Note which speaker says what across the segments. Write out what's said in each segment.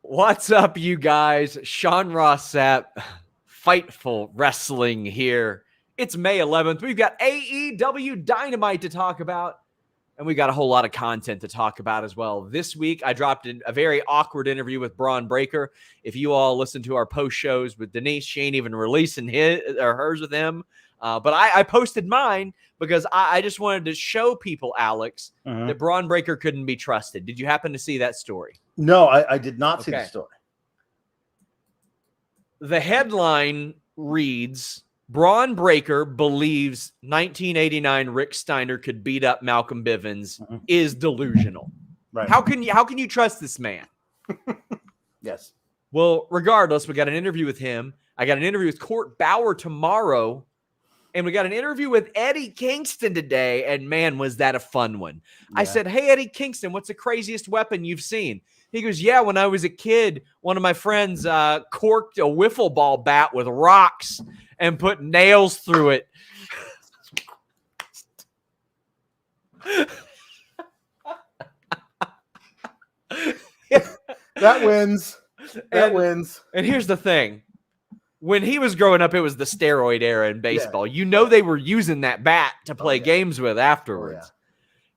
Speaker 1: What's up, you guys? Sean Ross Sapp, Fightful Wrestling here. It's May 11th. We've got AEW Dynamite to talk about, and we got a whole lot of content to talk about as well. This week, I dropped in a very awkward interview with Braun Breaker. If you all listen to our post shows with Denise, she ain't even releasing his or hers with him. But I posted mine because I just wanted to show people, Alex, that Braun Breaker couldn't be trusted. Did you happen to see that story?
Speaker 2: No, I did not see the story.
Speaker 1: The headline reads, Braun Breaker believes 1989 Rick Steiner could beat up Malcolm Bivens is delusional.
Speaker 2: Right.
Speaker 1: How can you trust this man?
Speaker 2: Yes.
Speaker 1: Well, regardless, we got an interview with him. I got an interview with Court Bauer tomorrow. And we got an interview with Eddie Kingston today. And man, was that a fun one. Yeah. I said, hey, Eddie Kingston, what's the craziest weapon you've seen? He goes, yeah, when I was a kid, one of my friends corked a wiffle ball bat with rocks and put nails through it.
Speaker 2: That wins. That wins.
Speaker 1: And here's the thing. When he was growing up, it was the steroid era in baseball. Yeah. You know they were using that bat to play games with afterwards.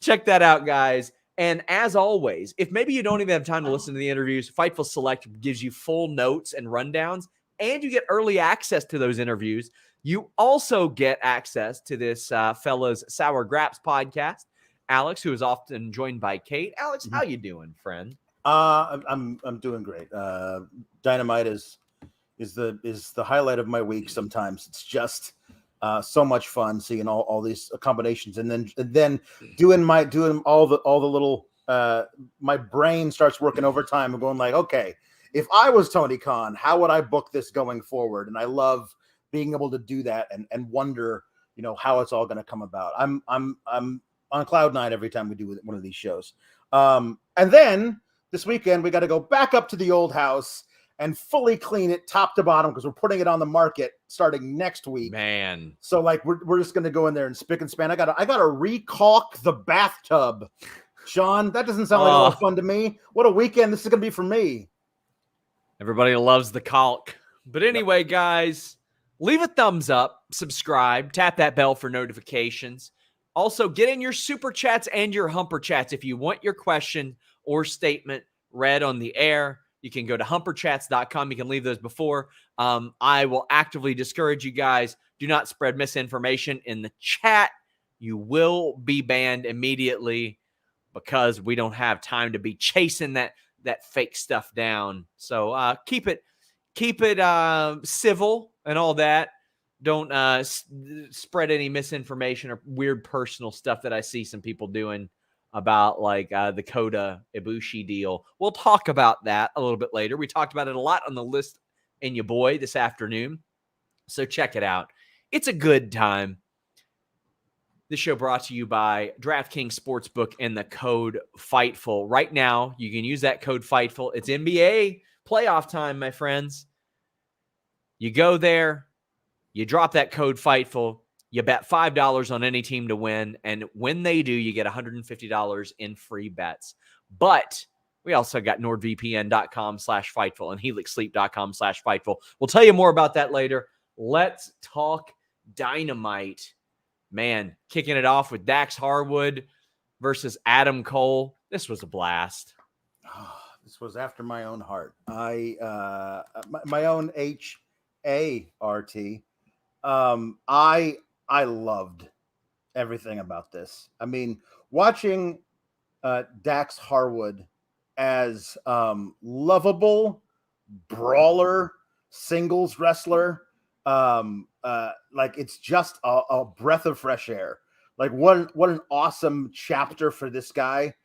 Speaker 1: Check that out, guys. And as always, if maybe you don't even have time to listen to the interviews, Fightful Select gives you full notes and rundowns, and you get early access to those interviews. You also get access to this fella's Sour Graps podcast. Alex, who is often joined by Kate. Alex, how you doing, friend?
Speaker 2: I'm doing great. Dynamite is the highlight of my week. Sometimes it's just so much fun seeing all these combinations, and then doing all the little my brain starts working overtime and going like, okay, if I was Tony Khan, how would I book this going forward? And I love being able to do that and wonder, how it's all going to come about. I'm on cloud nine every time we do one of these shows. And then this weekend we got to go back up to the old house and fully clean it top to bottom because we're putting it on the market starting next week.
Speaker 1: Man.
Speaker 2: So like we're just gonna go in there and spick and span. I gotta recalk the bathtub. Sean, that doesn't sound like a lot of fun to me. What a weekend this is gonna be for me.
Speaker 1: Everybody loves the caulk. But anyway, guys, leave a thumbs up, subscribe, tap that bell for notifications. Also, get in your super chats and your humper chats if you want your question or statement read on the air. You can go to humperchats.com. You can leave those before. I will actively discourage you guys. Do not spread misinformation in the chat. You will be banned immediately because we don't have time to be chasing that fake stuff down. So keep it civil and all that. Don't spread any misinformation or weird personal stuff that I see some people doing about like the Kota Ibushi deal. We'll talk about that a little bit later. We talked about it a lot on the list in your boy this afternoon. So check it out. It's a good time. This show brought to you by DraftKings Sportsbook and the code Fightful. Right now, you can use that code Fightful. It's NBA playoff time, my friends. You go there, you drop that code Fightful. You bet $5 on any team to win, and when they do, you get $150 in free bets. But we also got NordVPN.com/Fightful and HelixSleep.com/Fightful. We'll tell you more about that later. Let's talk Dynamite. Man, kicking it off with Dax Harwood versus Adam Cole. This was a blast.
Speaker 2: This was after my own heart. My own HART. I loved everything about this. I mean, watching Dax Harwood as lovable brawler, singles wrestler, like it's just a breath of fresh air. Like what an awesome chapter for this guy.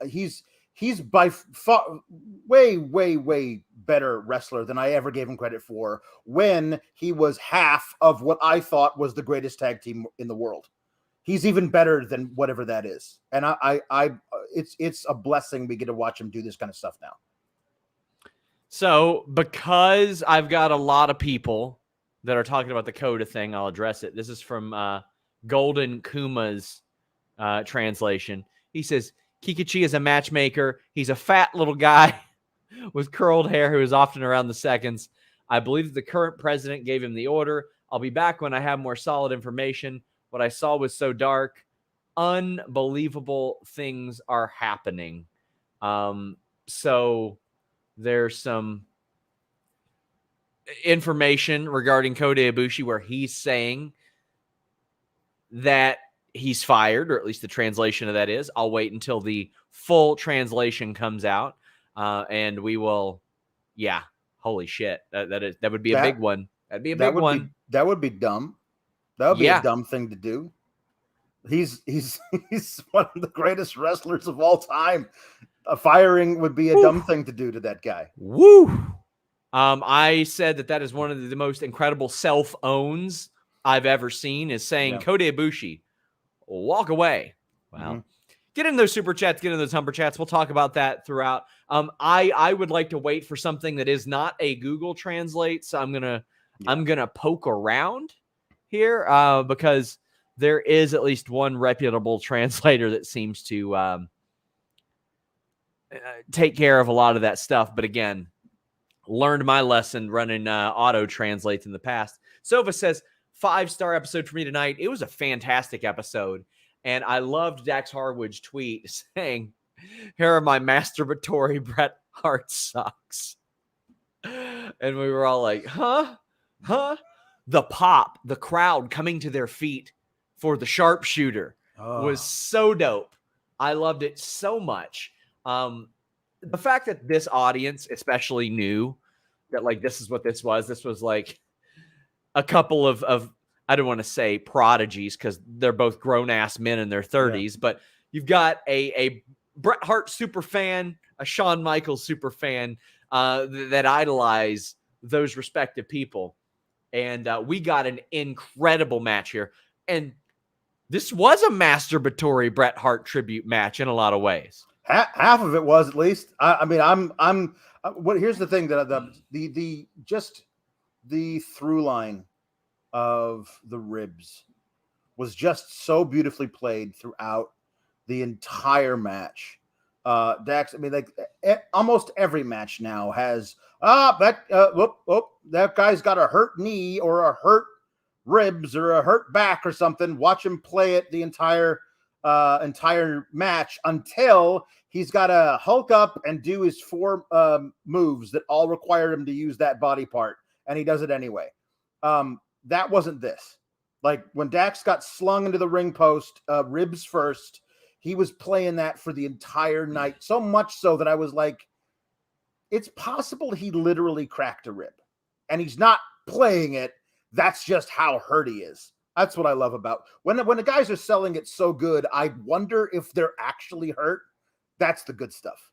Speaker 2: He's by far way better wrestler than I ever gave him credit for when he was half of what I thought was the greatest tag team in the world. He's even better than whatever that is. And it's a blessing we get to watch him do this kind of stuff now.
Speaker 1: So because I've got a lot of people that are talking about the Coda thing, I'll address it. This is from Golden Kuma's translation. He says, Kikuchi is a matchmaker. He's a fat little guy with curled hair who is often around the seconds. I believe that the current president gave him the order. I'll be back when I have more solid information. What I saw was so dark. Unbelievable things are happening. So there's some information regarding Kota Ibushi where he's saying that he's fired, or at least the translation of that is. I'll wait until the full translation comes out, and we will. Yeah, holy shit, that would be a big one. That'd be a big one.
Speaker 2: That would be dumb. That would be a dumb thing to do. He's one of the greatest wrestlers of all time. Firing would be a dumb thing to do to that guy.
Speaker 1: Woo! I said that is one of the most incredible self-owns I've ever seen, is saying Kota Ibushi, walk away. Well, get in those super chats, get in those Humber chats. We'll talk about that throughout. I would like to wait for something that is not a Google Translate, so I'm gonna poke around here because there is at least one reputable translator that seems to take care of a lot of that stuff. But again, learned my lesson running auto translates in the past. Sova says, 5-star episode for me tonight. It was a fantastic episode. And I loved Dax Harwood's tweet saying, here are my masturbatory Bret Hart socks. And we were all like, huh? The pop, the crowd coming to their feet for the sharpshooter was so dope. I loved it so much. The fact that this audience especially knew that, like, this is what this was. This was like a couple of I don't want to say prodigies because they're both grown-ass men in their 30s, but you've got a Bret Hart super fan, a Shawn Michaels super fan that idolize those respective people. And we got an incredible match here. And this was a masturbatory Bret Hart tribute match in a lot of ways.
Speaker 2: Half of it was, at least. I mean, here's the thing, that the through line of the ribs was just so beautifully played throughout the entire match. Dax, I mean, like almost every match now has that guy's got a hurt knee or a hurt ribs or a hurt back or something. Watch him play it the entire match until he's got to hulk up and do his 4 moves that all require him to use that body part, and he does it anyway. That wasn't this. Like when Dax got slung into the ring post, ribs first, he was playing that for the entire night, so much so that I was like, it's possible he literally cracked a rib, and he's not playing it. That's just how hurt he is. That's what I love about when the guys are selling it so good. I wonder if they're actually hurt. That's the good stuff.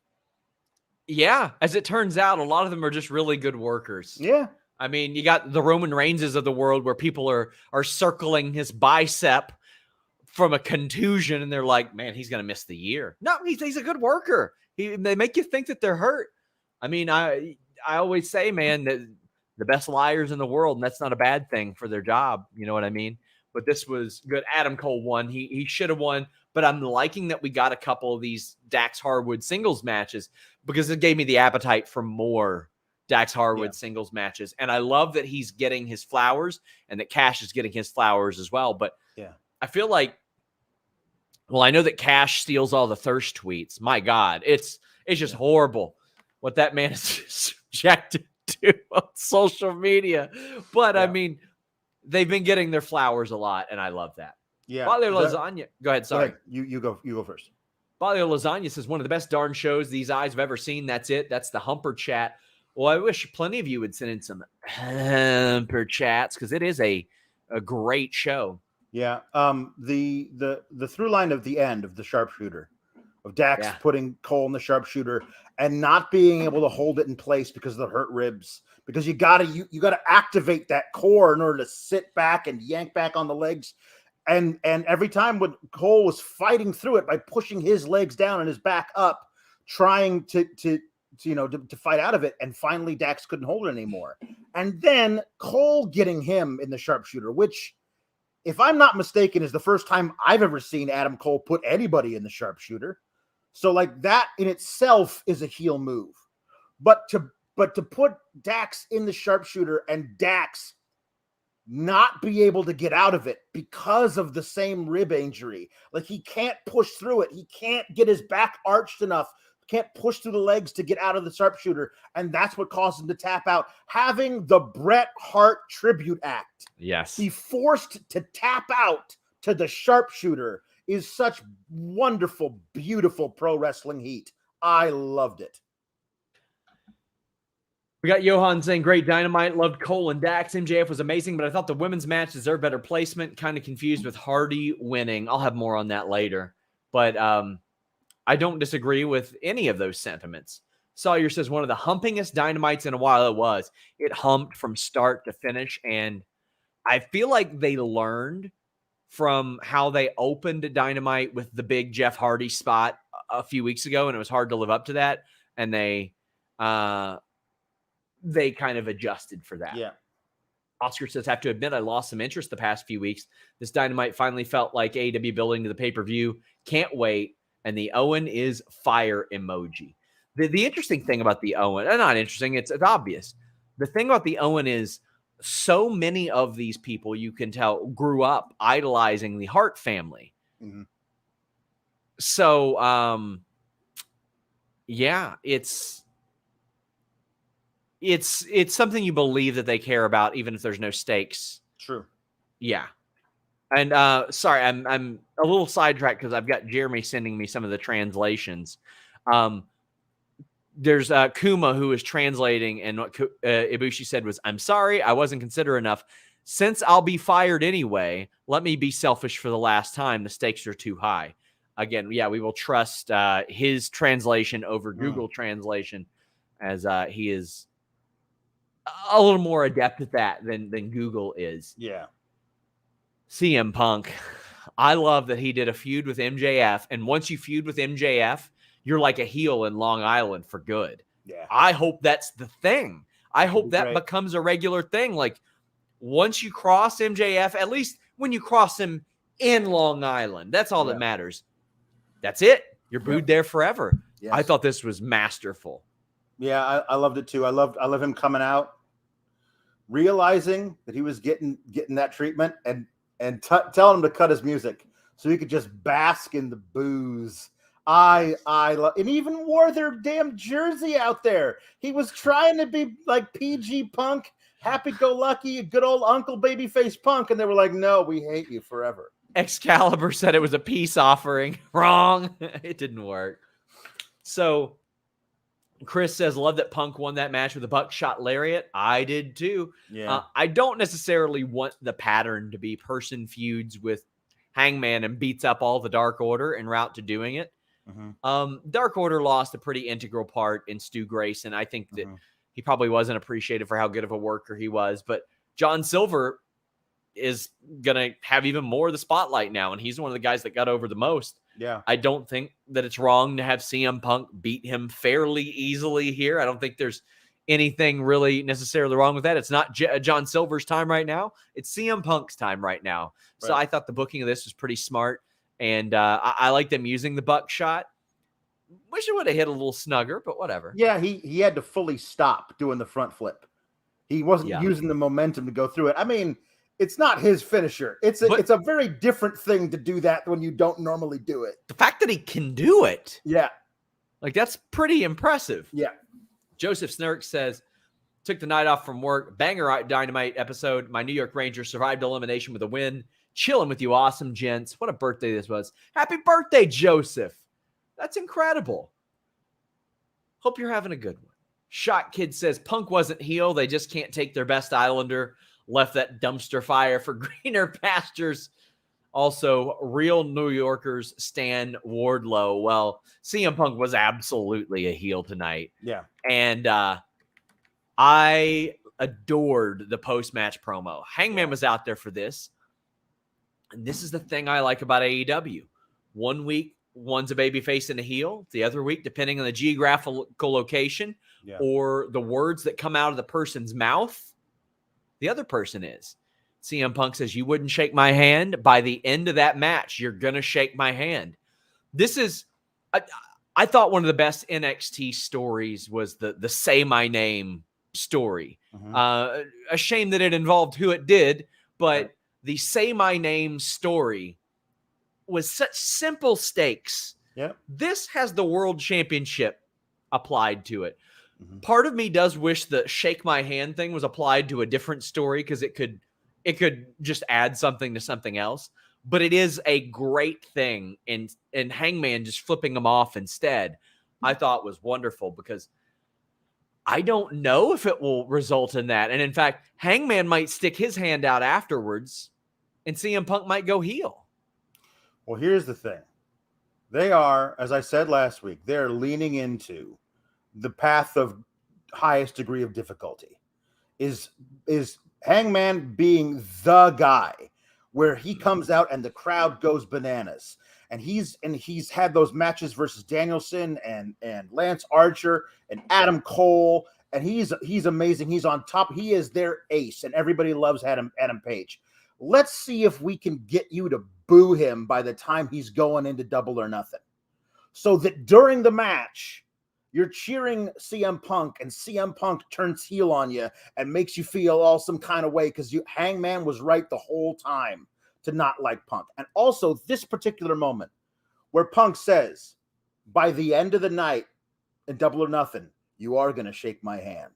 Speaker 1: Yeah, as it turns out, a lot of them are just really good workers.
Speaker 2: Yeah.
Speaker 1: I mean, you got the Roman Reignses of the world where people are circling his bicep from a contusion, and they're like, man, he's going to miss the year. No, he's a good worker. They make you think that they're hurt. I mean, I always say, man, that the best liars in the world, and that's not a bad thing for their job. You know what I mean? But this was good. Adam Cole won. He should have won. But I'm liking that we got a couple of these Dax Harwood singles matches because it gave me the appetite for more Dax Harwood singles matches. And I love that he's getting his flowers and that Cash is getting his flowers as well. But I feel like, well, I know that Cash steals all the thirst tweets. My God, it's just horrible what that man is subjected to on social media. But I mean, they've been getting their flowers a lot, and I love that.
Speaker 2: Yeah.
Speaker 1: Balio Lasagna. Go ahead. Sorry.
Speaker 2: You go first.
Speaker 1: Balio Lasagna says, one of the best darn shows these eyes have ever seen. That's it. That's the Humper chat. Well, I wish plenty of you would send in some Humper chats because it is a great show.
Speaker 2: Yeah. The through line of the end of the sharpshooter, of Dax putting Cole in the sharpshooter and not being able to hold it in place because of the hurt ribs, because you gotta activate that core in order to sit back and yank back on the legs. And every time when Cole was fighting through it by pushing his legs down and his back up, trying to fight out of it, and finally Dax couldn't hold it anymore. And then Cole getting him in the sharpshooter, which, if I'm not mistaken, is the first time I've ever seen Adam Cole put anybody in the sharpshooter. So like that in itself is a heel move. But to put Dax in the sharpshooter and Dax not be able to get out of it because of the same rib injury. Like, he can't push through it. He can't get his back arched enough. Can't push through the legs to get out of the sharpshooter. And that's what caused him to tap out. Having the Bret Hart tribute act.
Speaker 1: Yes.
Speaker 2: Be forced to tap out to the sharpshooter is such wonderful, beautiful pro wrestling heat. I loved it.
Speaker 1: We got Johan saying, great Dynamite, loved Cole and Dax. MJF was amazing, but I thought the women's match deserved better placement. Kind of confused with Hardy winning. I'll have more on that later. But I don't disagree with any of those sentiments. Sawyer says, one of the humpingest Dynamites in a while it was. It humped from start to finish, and I feel like they learned from how they opened Dynamite with the big Jeff Hardy spot a few weeks ago, and it was hard to live up to that, and they kind of adjusted for that.
Speaker 2: Yeah.
Speaker 1: Oscar says, have to admit, I lost some interest the past few weeks. This Dynamite finally felt like AEW building to the pay-per-view. Can't wait. And the Owen is fire emoji. The interesting thing about the Owen, not interesting, it's obvious. The thing about the Owen is so many of these people, you can tell, grew up idolizing the Hart family.
Speaker 2: Mm-hmm.
Speaker 1: So, yeah, it's something you believe that they care about, even if there's no stakes.
Speaker 2: True.
Speaker 1: Yeah. And sorry, I'm a little sidetracked because I've got Jeremy sending me some of the translations. There's Kuma who is translating, and what Ibushi said was, I'm sorry, I wasn't considerate enough. Since I'll be fired anyway, let me be selfish for the last time. The stakes are too high. Again, yeah, we will trust his translation over Google translation, as he is a little more adept at that than Google is.
Speaker 2: Yeah.
Speaker 1: CM Punk, I love that he did a feud with MJF, and once you feud with MJF, you're like a heel in Long Island for good.
Speaker 2: Yeah.
Speaker 1: I hope that's the thing. I hope that
Speaker 2: great.
Speaker 1: becomes a regular thing. Like, once you cross MJF, at least when you cross him in Long Island, that's all that matters. That's it. You're booed there forever. Yes. I thought this was masterful.
Speaker 2: Yeah, I loved it too. I love him coming out, realizing that he was getting that treatment, and telling him to cut his music so he could just bask in the booze. I love, and even wore their damn jersey out there. He was trying to be like PG Punk, happy-go-lucky, good old Uncle Babyface Punk, and they were like, no, we hate you forever.
Speaker 1: Excalibur said it was a peace offering. Wrong. It didn't work. So Chris says, love that Punk won that match with a buckshot lariat. I did too.
Speaker 2: Yeah.
Speaker 1: I don't necessarily want the pattern to be person feuds with Hangman and beats up all the Dark Order en route to doing it. Mm-hmm. Dark Order lost a pretty integral part in Stu Grayson. I think that he probably wasn't appreciated for how good of a worker he was, but John Silver is going to have even more of the spotlight now, and he's one of the guys that got over the most.
Speaker 2: Yeah.
Speaker 1: I don't think that it's wrong to have CM Punk beat him fairly easily here. I don't think there's anything really necessarily wrong with that. It's not John Silver's time right now. It's CM Punk's time right now. Right. So I thought the booking of this was pretty smart, and I like them using the buckshot. Wish it would have hit a little snugger, but whatever.
Speaker 2: Yeah, he had to fully stop doing the front flip. He wasn't using the momentum to go through it. I mean, it's not his finisher. It's a very different thing to do that when you don't normally do it.
Speaker 1: The fact that he can do it.
Speaker 2: Yeah.
Speaker 1: Like, that's pretty impressive.
Speaker 2: Yeah.
Speaker 1: Joseph Snurk says, took the night off from work. Banger Dynamite episode. My New York Rangers survived elimination with a win. Chilling with you awesome gents. What a birthday this was. Happy birthday, Joseph. That's incredible. Hope you're having a good one. Shot Kid says, Punk wasn't heel. They just can't take their best Islander. Left that dumpster fire for greener pastures. Also, real New Yorkers stan Wardlow. Well, CM Punk was absolutely a heel tonight.
Speaker 2: Yeah.
Speaker 1: And I adored the post-match promo. Hangman was out there for this. And this is the thing I like about AEW. 1 week, one's a babyface and a heel. The other week, depending on the geographical location or the words that come out of the person's mouth, the other person is. CM Punk says, you wouldn't shake my hand. By the end of that match, you're going to shake my hand. This is, I thought one of the best NXT stories was the Say My Name story. A shame that it involved who it did, but the Say My Name story was such simple stakes.
Speaker 2: Yep.
Speaker 1: This has the world championship applied to it. Part of me does wish the Shake My Hand thing was applied to a different story because it could just add something to something else. But it is a great thing, and Hangman just flipping him off instead, I thought was wonderful because I don't know if it will result in that. And in fact, Hangman might stick his hand out afterwards and CM Punk might go heel.
Speaker 2: Well, here's the thing. They are, as I said last week, they're leaning into the path of highest degree of difficulty. Is Hangman being the guy where he comes out and the crowd goes bananas. And he's had those matches versus Danielson and Lance Archer and Adam Cole, and he's amazing. He's on top. He is their ace, and everybody loves Adam Page. Let's see if we can get you to boo him by the time he's going into Double or Nothing, so that during the match you're cheering CM Punk, and CM Punk turns heel on you and makes you feel all some kind of way because Hangman was right the whole time to not like Punk. And also this particular moment where Punk says, by the end of the night in Double or Nothing, you are going to shake my hand.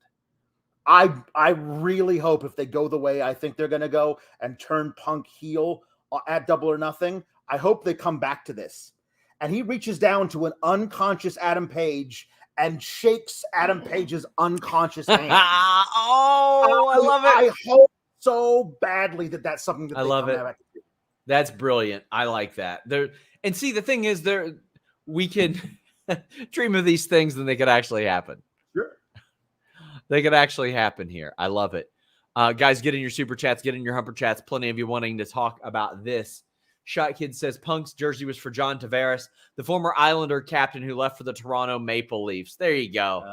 Speaker 2: I really hope if they go the way I think they're going to go and turn Punk heel at Double or Nothing, I hope they come back to this. And he reaches down to an unconscious Adam Page and shakes Adam Page's unconscious hand.
Speaker 1: I love it.
Speaker 2: I hope so badly that that's something that
Speaker 1: I love it. That's brilliant. I like that. And see, the thing is, we can dream of these things and they could actually happen.
Speaker 2: Sure.
Speaker 1: They could actually happen here. I love it. Guys, get in your super chats, get in your humper chats. Plenty of you wanting to talk about this. Shot Kid says Punk's jersey was for John Tavares, the former Islander captain who left for the Toronto Maple Leafs. There you go.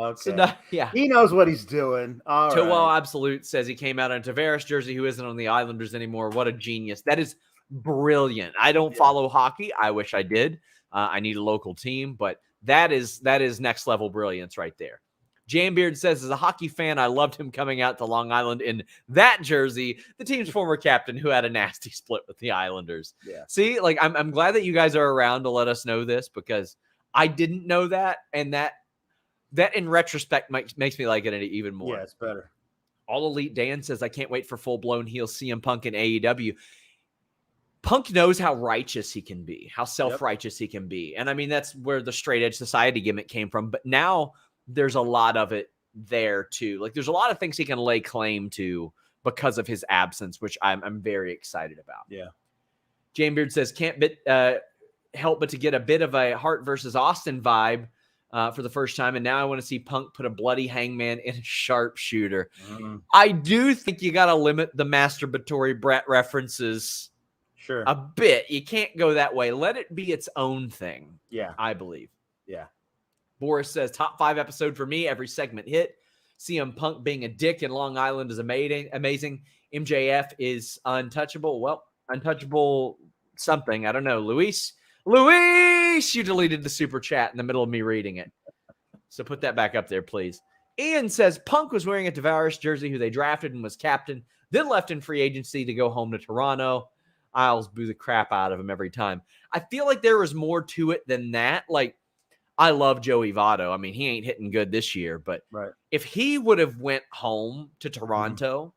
Speaker 2: Okay.
Speaker 1: So, yeah.
Speaker 2: He knows what he's doing. All right.
Speaker 1: Absolute says he came out in a Tavares jersey who isn't on the Islanders anymore. What a genius. That is brilliant. I don't follow hockey. I wish I did. I need a local team, but that is next level brilliance right there. Jambeard says, as a hockey fan, I loved him coming out to Long Island in that jersey, the team's former captain who had a nasty split with the Islanders.
Speaker 2: Yeah.
Speaker 1: See, like I'm glad that you guys are around to let us know this because I didn't know that. And that in retrospect makes me like it even more.
Speaker 2: Yeah, it's better.
Speaker 1: All Elite Dan says, I can't wait for full-blown heel CM Punk in AEW. Punk knows how righteous he can be, how self-righteous he can be. And I mean, that's where the straight edge society gimmick came from. But now there's a lot of it there too. Like there's a lot of things he can lay claim to because of his absence, which I'm very excited about.
Speaker 2: Yeah.
Speaker 1: Jamebeard says, can't help but to get a bit of a Hart versus Austin vibe for the first time. And now I want to see Punk put a bloody Hangman in a sharpshooter. I do think you got to limit the masturbatory Brett references a bit. You can't go that way. Let it be its own thing.
Speaker 2: Yeah.
Speaker 1: I believe.
Speaker 2: Yeah.
Speaker 1: Boris says, top 5 episode for me. Every segment hit. CM Punk being a dick in Long Island is amazing. MJF is untouchable. Well, untouchable something. I don't know. Luis, you deleted the super chat in the middle of me reading it. So put that back up there, please. Ian says, Punk was wearing a Tavares jersey who they drafted and was captain, then left in free agency to go home to Toronto. I always boo the crap out of him every time. I feel like there was more to it than that. Like, I love Joey Votto. I mean, he ain't hitting good this year, but if he would have went home to Toronto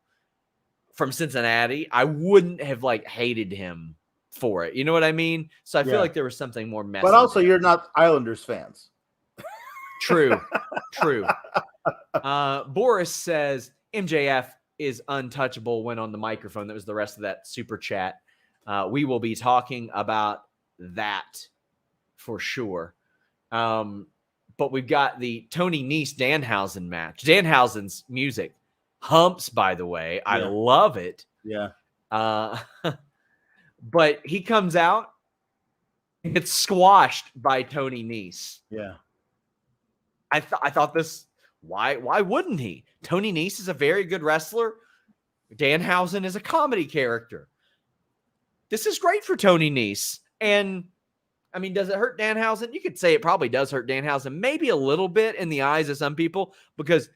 Speaker 1: from Cincinnati, I wouldn't have hated him for it. You know what I mean? So I feel like there was something more messy.
Speaker 2: But also, you're not Islanders fans.
Speaker 1: True. Boris says MJF is untouchable when on the microphone. That was the rest of that super chat. We will be talking about that for sure. But we've got the Toni Nese Danhausen match. Danhausen's music humps, by the way. I love it.
Speaker 2: Yeah.
Speaker 1: But he comes out and gets squashed by Toni Nese.
Speaker 2: Yeah.
Speaker 1: I thought this, why wouldn't he? Toni Nese is a very good wrestler. Danhausen is a comedy character. This is great for Toni Nese. And I mean, does it hurt Danhausen? You could say it probably does hurt Danhausen, maybe a little bit in the eyes of some people, because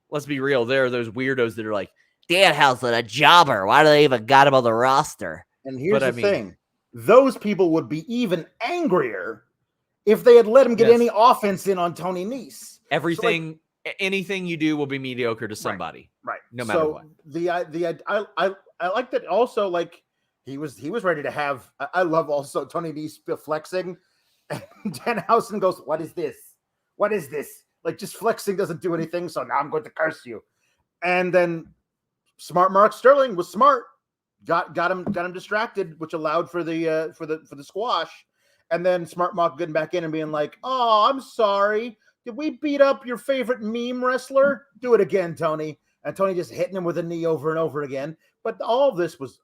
Speaker 1: let's be real, there are those weirdos that are like, Danhausen, a jobber. Why do they even got him on the roster?
Speaker 2: And here's the thing. Those people would be even angrier if they had let him get any offense in on Toni Nese.
Speaker 1: Everything, anything you do will be mediocre to somebody.
Speaker 2: Right.
Speaker 1: No matter what.
Speaker 2: I like that also, like, he was ready to have, I love also Toni Nese flexing, and Danhausen goes, what is this? What is this? Like, just flexing doesn't do anything, so now I'm going to curse you. And then smart Mark Sterling was smart, got him distracted, which allowed for the squash. And then smart Mark getting back in and being like, oh, I'm sorry. Did we beat up your favorite meme wrestler? Do it again, Toni. And Toni just hitting him with a knee over and over again. But all this was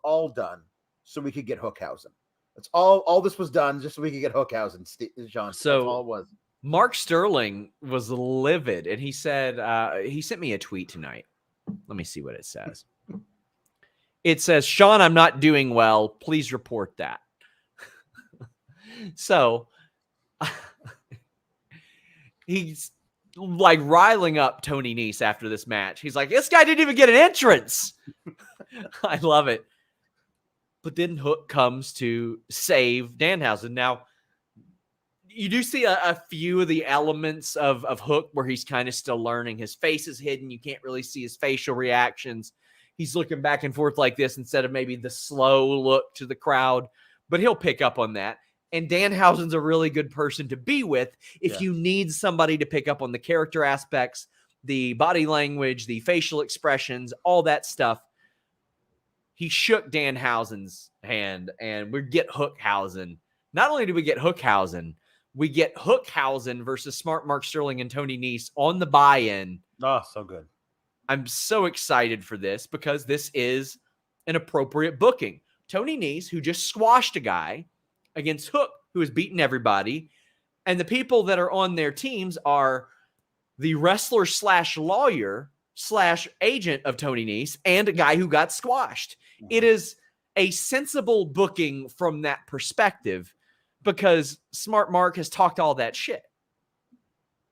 Speaker 2: all done so we could get Hookhausen. That's all this was done just so we could get Hookhausen, John.
Speaker 1: So
Speaker 2: that's all it was.
Speaker 1: Mark Sterling was livid, and he said, he sent me a tweet tonight. Let me see what it says. It says, Sean, I'm not doing well. Please report that. So he's like riling up Toni Nese after this match. He's like, this guy didn't even get an entrance. I love it. But then Hook comes to save Danhausen. Now, you do see a few of the elements of Hook where he's kind of still learning. His face is hidden. You can't really see his facial reactions. He's looking back and forth like this instead of maybe the slow look to the crowd. But he'll pick up on that. And Danhausen's a really good person to be with if you need somebody to pick up on the character aspects, the body language, the facial expressions, all that stuff. He shook Danhausen's hand, and we get Hookhausen. Not only do we get Hookhausen, we get Hookhausen versus Smart Mark Sterling and Toni Nese on the buy-in.
Speaker 2: Oh, so good.
Speaker 1: I'm so excited for this because this is an appropriate booking. Toni Nese, who just squashed a guy, against Hook, who has beaten everybody. And the people that are on their teams are the wrestler / lawyer / agent of Toni Nese and a guy who got squashed. It is a sensible booking from that perspective because Smart Mark has talked all that shit.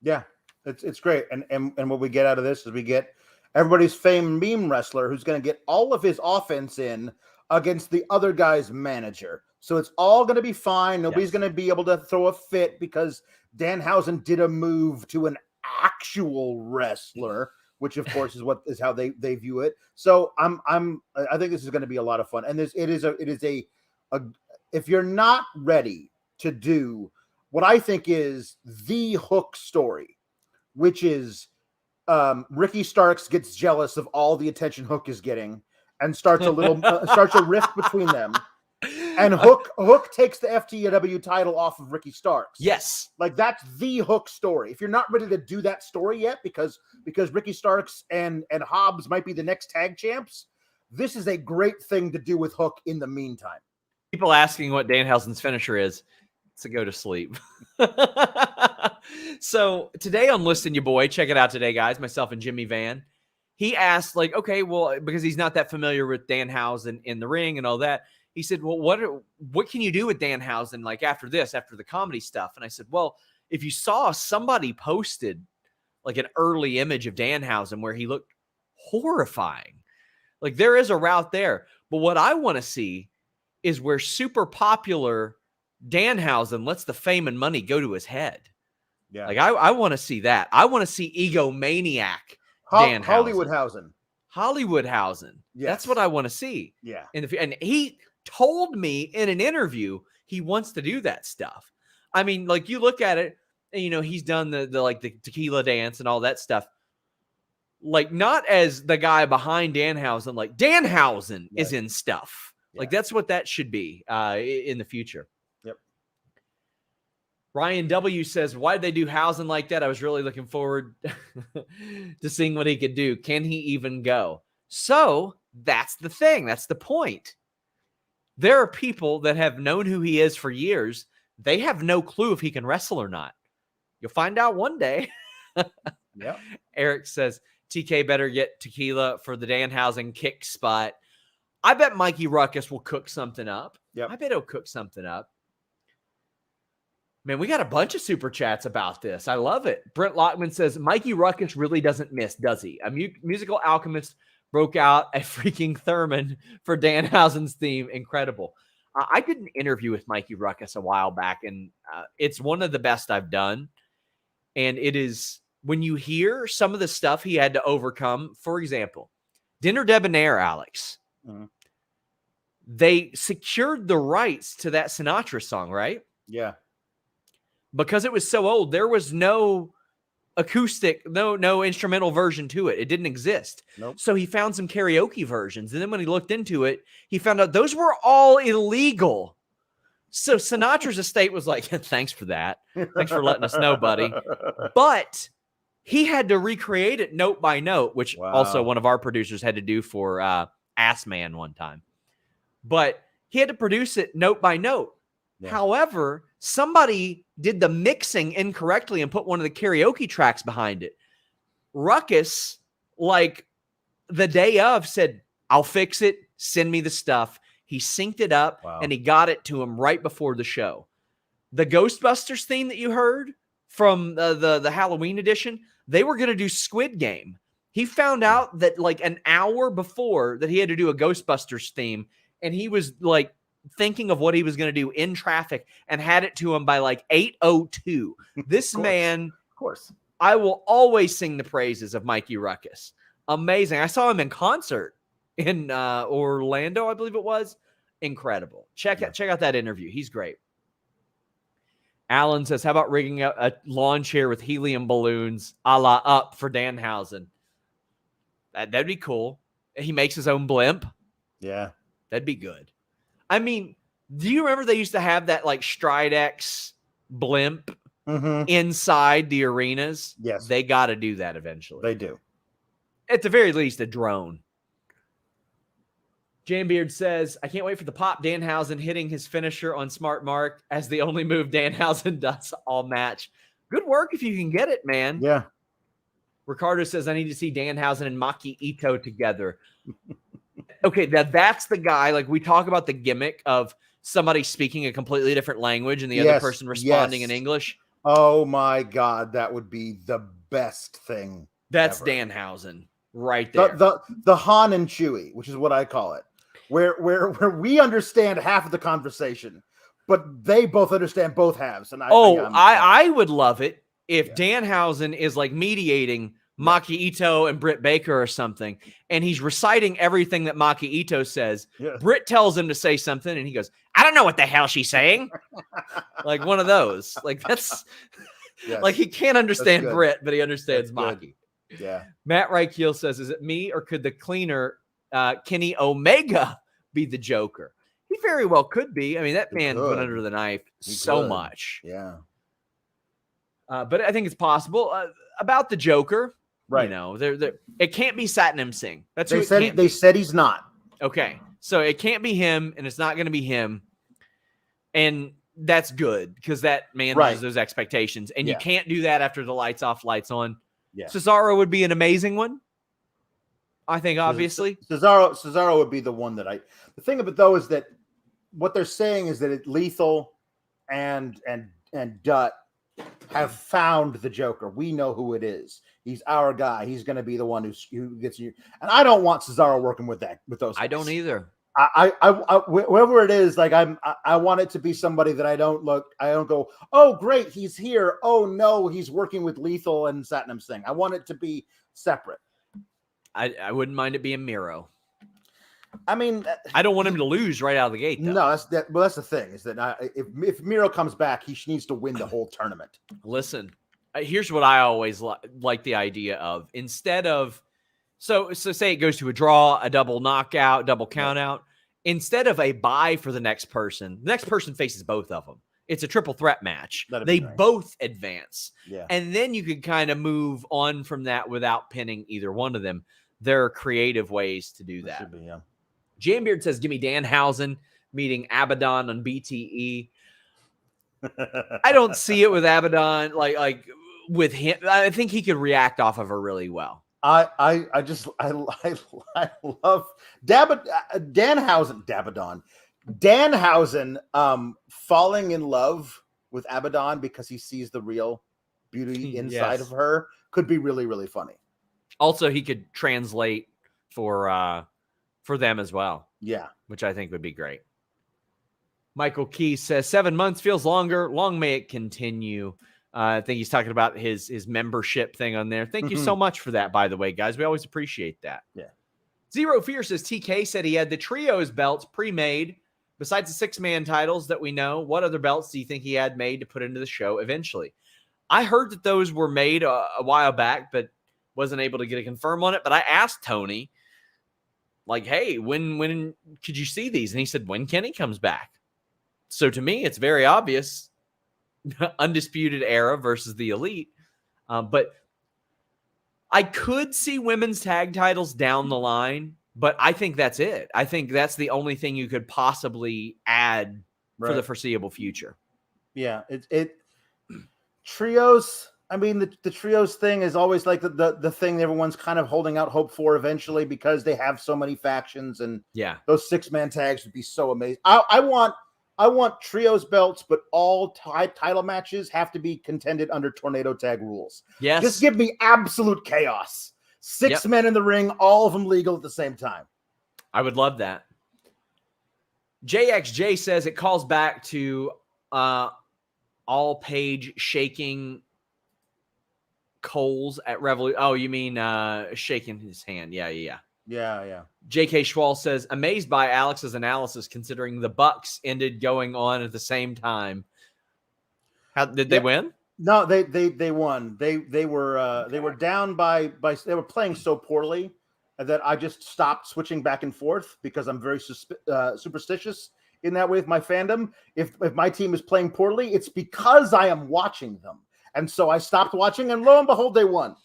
Speaker 2: Yeah, it's great. And what we get out of this is we get everybody's famed meme wrestler who's going to get all of his offense in against the other guy's manager. So it's all going to be fine. Nobody's going to be able to throw a fit because Danhausen did a move to an actual wrestler, which of course is how they view it. So I think this is going to be a lot of fun. And it is a if you're not ready to do what I think is the Hook story, which is Ricky Starks gets jealous of all the attention Hook is getting and starts a rift between them. And Hook takes the FTW title off of Ricky Starks.
Speaker 1: Yes.
Speaker 2: Like, that's the Hook story. If you're not ready to do that story yet, because Ricky Starks and Hobbs might be the next tag champs, this is a great thing to do with Hook in the meantime.
Speaker 1: People asking what Danhausen's finisher is. It's a go to sleep. So today on Listen Your Boy, check it out today, guys, myself and Jimmy Van. He asked, like, okay, well, because he's not that familiar with Danhausen in the ring and all that. He said, well, what can you do with Danhausen, like, after the comedy stuff? And I said, well, if you saw somebody posted, like, an early image of Danhausen where he looked horrifying. Like, there is a route there. But what I want to see is where super popular Danhausen lets the fame and money go to his head. Yeah. Like, I want to see that. I want to see egomaniac Danhausen. Hollywoodhausen. Yes. That's what I want to see.
Speaker 2: Yeah.
Speaker 1: And he told me in an interview he wants to do that stuff. I mean, like, you look at it, and, you know, he's done the tequila dance and all that stuff. Like, not as the guy behind Danhausen, like Danhausen is in stuff. Yeah. Like, that's what that should be in the future.
Speaker 2: Yep.
Speaker 1: Ryan W. says, why did they do Hausen like that? I was really looking forward to seeing what he could do. Can he even go? So that's the thing. That's the point. There are people that have known who he is for years. They have no clue if he can wrestle or not. You'll find out one day.
Speaker 2: Yep.
Speaker 1: Eric says, TK better get tequila for the Danhausen kick spot. I bet Mikey Ruckus will cook something up.
Speaker 2: Yep.
Speaker 1: I bet he'll cook something up. Man, we got a bunch of super chats about this. I love it. Brent Lockman says, Mikey Ruckus really doesn't miss, does he? A musical alchemist broke out a freaking Thurman for Danhausen's theme. Incredible. I did an interview with Mikey Ruckus a while back, and it's one of the best I've done. And it is, when you hear some of the stuff he had to overcome, for example, Dinner Debonair, Alex, they secured the rights to that Sinatra song, right?
Speaker 2: Yeah.
Speaker 1: Because it was so old, there was no acoustic, no instrumental version to it. It didn't exist.
Speaker 2: Nope.
Speaker 1: So he found some karaoke versions. And then when he looked into it, he found out those were all illegal. So Sinatra's estate was like, thanks for that. Thanks for letting us know, buddy. But he had to recreate it note by note, which also one of our producers had to do for Ass Man one time. But he had to produce it note by note. Yeah. However, somebody did the mixing incorrectly and put one of the karaoke tracks behind it. Ruckus, like the day of, said, I'll fix it. Send me the stuff. He synced it up and he got it to him right before the show. The Ghostbusters theme that you heard from the Halloween edition, they were going to do Squid Game. He found out that like an hour before that he had to do a Ghostbusters theme, and he was like thinking of what he was going to do in traffic and had it to him by like 8:02. This man,
Speaker 2: of course,
Speaker 1: I will always sing the praises of Mikey Ruckus. Amazing. I saw him in concert in Orlando, I believe it was. Incredible. Check out that interview. He's great. Allin says, how about rigging up a lawn chair with helium balloons a la Up for Danhausen? That'd be cool. He makes his own blimp.
Speaker 2: Yeah.
Speaker 1: That'd be good. I mean, do you remember they used to have that like Stridex blimp inside the arenas?
Speaker 2: Yes.
Speaker 1: They got to do that eventually.
Speaker 2: They do.
Speaker 1: At the very least, a drone. Jambeard says, I can't wait for the pop Danhausen hitting his finisher on Smart Mark as the only move Danhausen does all match. Good work if you can get it, man.
Speaker 2: Yeah.
Speaker 1: Ricardo says, I need to see Danhausen and Maki Ito together. Okay, that's the guy. Like, we talk about the gimmick of somebody speaking a completely different language and the other person responding in English.
Speaker 2: Oh, my God. That would be the best thing.
Speaker 1: That's ever. Danhausen right there.
Speaker 2: The Han and Chewie, which is what I call it. Where we understand half of the conversation, but they both understand both halves. And
Speaker 1: I would love it if Danhausen is like mediating Maki Ito and Britt Baker or something, and he's reciting everything that Maki Ito says. Yeah. Britt tells him to say something, and he goes, I don't know what the hell she's saying. Like one of those. Like that's like he can't understand Britt, but he understands Maki.
Speaker 2: Yeah.
Speaker 1: Matt Reichel says, is it me or could the cleaner Kenny Omega be the Joker? He very well could be. I mean, that man went under the knife so much.
Speaker 2: Yeah.
Speaker 1: But I think it's possible. About the Joker,
Speaker 2: right?
Speaker 1: You know, it can't be Satnam Singh. That's
Speaker 2: they said. They said he's not.
Speaker 1: Okay, so it can't be him, and it's not going to be him, and that's good because that manages those expectations. And you can't do that after the lights off, lights on. Yeah, Cesaro would be an amazing one. I think obviously
Speaker 2: Cesaro would be the one that the thing of it though is that what they're saying is that Lethal and Dutt have found the Joker. We know who it is. He's our guy. He's going to be the one who gets you. And I don't want Cesaro working with those.
Speaker 1: I don't either.
Speaker 2: I whoever it is, like I want it to be somebody that I don't go, oh great, he's here. Oh no, he's working with Lethal and Satnam Singh. I want it to be separate.
Speaker 1: I wouldn't mind it being Miro.
Speaker 2: I mean,
Speaker 1: I don't want him to lose right out of the gate, though.
Speaker 2: No, that's the thing is that if Miro comes back, he needs to win the whole tournament.
Speaker 1: Listen, here's what I always like the idea of. Instead of so say it goes to a draw, a double knockout, double count out. Instead of a bye for the next person faces both of them. It's a triple threat match. They both advance.
Speaker 2: Yeah.
Speaker 1: And then you could kind of move on from that without pinning either one of them. There are creative ways to do that.
Speaker 2: Should be, yeah.
Speaker 1: Jambeard says, give me Danhausen meeting Abaddon on BTE. I don't see it with Abaddon, like with him. I think he could react off of her really well.
Speaker 2: I love Danhausen falling in love with Abaddon because he sees the real beauty inside
Speaker 1: Yes.
Speaker 2: of her could be really, really funny.
Speaker 1: Also, he could translate for them as well.
Speaker 2: Yeah.
Speaker 1: Which I think would be great. Michael Key says 7 months feels longer. Long may it continue. I think he's talking about his membership thing on there. Thank you so much for that, by the way, guys. We always appreciate that.
Speaker 2: Yeah.
Speaker 1: Zero Fear says TK said he had the trios belts pre-made. Besides the 6-man titles that we know, what other belts do you think he had made to put into the show eventually? I heard that those were made a while back, but wasn't able to get a confirm on it. But I asked Toni, like, hey, when could you see these? And he said, when Kenny comes back. So to me, it's very obvious. Undisputed Era versus the Elite. But I could see women's tag titles down the line, but I think that's it. I think that's the only thing you could possibly add for the foreseeable future.
Speaker 2: Yeah, it trios. I mean, the trios thing is always like the thing everyone's kind of holding out hope for eventually because they have so many factions, and those 6-man tags would be so amazing. I want trios belts, but all title matches have to be contended under tornado tag rules.
Speaker 1: Yes.
Speaker 2: Just give me absolute chaos. 6 men in the ring, all of them legal at the same time.
Speaker 1: I would love that. JXJ says it calls back to all Page shaking Coles at Revolution. Oh, you mean shaking his hand. Yeah. J.K. Schwal says, amazed by Alex's analysis considering the Bucks ended going on at the same time. How did they win?
Speaker 2: No, they won. They were down by they were playing so poorly that I just stopped switching back and forth because I'm very superstitious in that way with my fandom. If my team is playing poorly, it's because I am watching them. And so I stopped watching, and lo and behold, they won.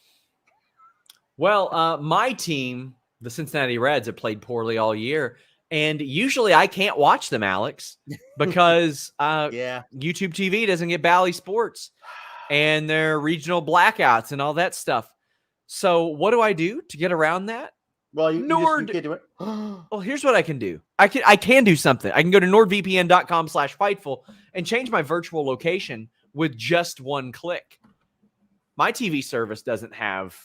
Speaker 1: Well, my team, the Cincinnati Reds, have played poorly all year. And usually I can't watch them, Alex, because YouTube TV doesn't get Bally Sports and their regional blackouts and all that stuff. So what do I do to get around that?
Speaker 2: Well, you can't do it.
Speaker 1: Well, here's what I can do. I can do something. I can go to nordvpn.com/Fightful and change my virtual location with just one click. My TV service doesn't have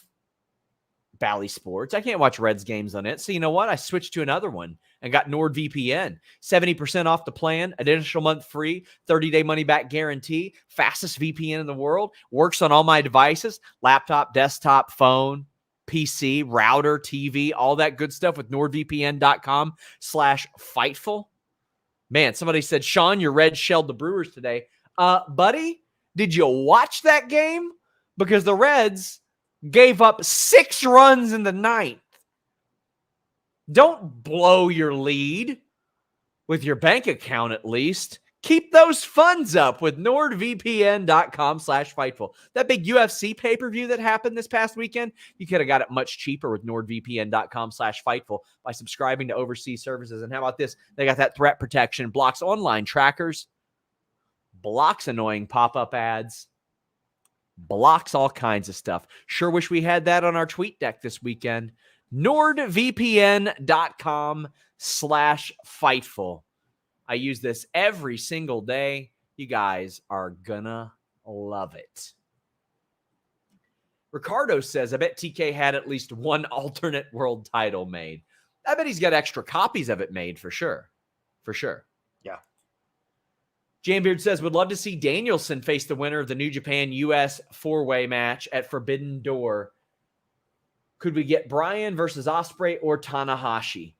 Speaker 1: Bally Sports. I can't watch Reds games on it. So you know what? I switched to another one and got NordVPN. 70% off the plan, additional month free, 30-day money-back guarantee, fastest VPN in the world, works on all my devices, laptop, desktop, phone, PC, router, TV, all that good stuff with nordvpn.com/Fightful. Man, somebody said, Sean, your Reds shelled the Brewers today. Buddy, did you watch that game? Because the Reds gave up 6 runs in the 9th. Don't blow your lead with your bank account, at least. Keep those funds up with nordvpn.com/Fightful. That big UFC pay-per-view that happened this past weekend, you could have got it much cheaper with nordvpn.com/Fightful by subscribing to overseas services. And how about this? They got that threat protection, blocks online trackers, blocks annoying pop-up ads, blocks all kinds of stuff. Sure wish we had that on our tweet deck this weekend. nordvpn.com/Fightful. I use this every single day. You guys are gonna love it. Ricardo says, I bet TK had at least one alternate world title made. I bet he's got extra copies of it made for sure. For sure.
Speaker 2: Yeah.
Speaker 1: Jambeard says, would love to see Danielson face the winner of the New Japan US 4-way match at Forbidden Door. Could we get Bryan versus Ospreay or Tanahashi?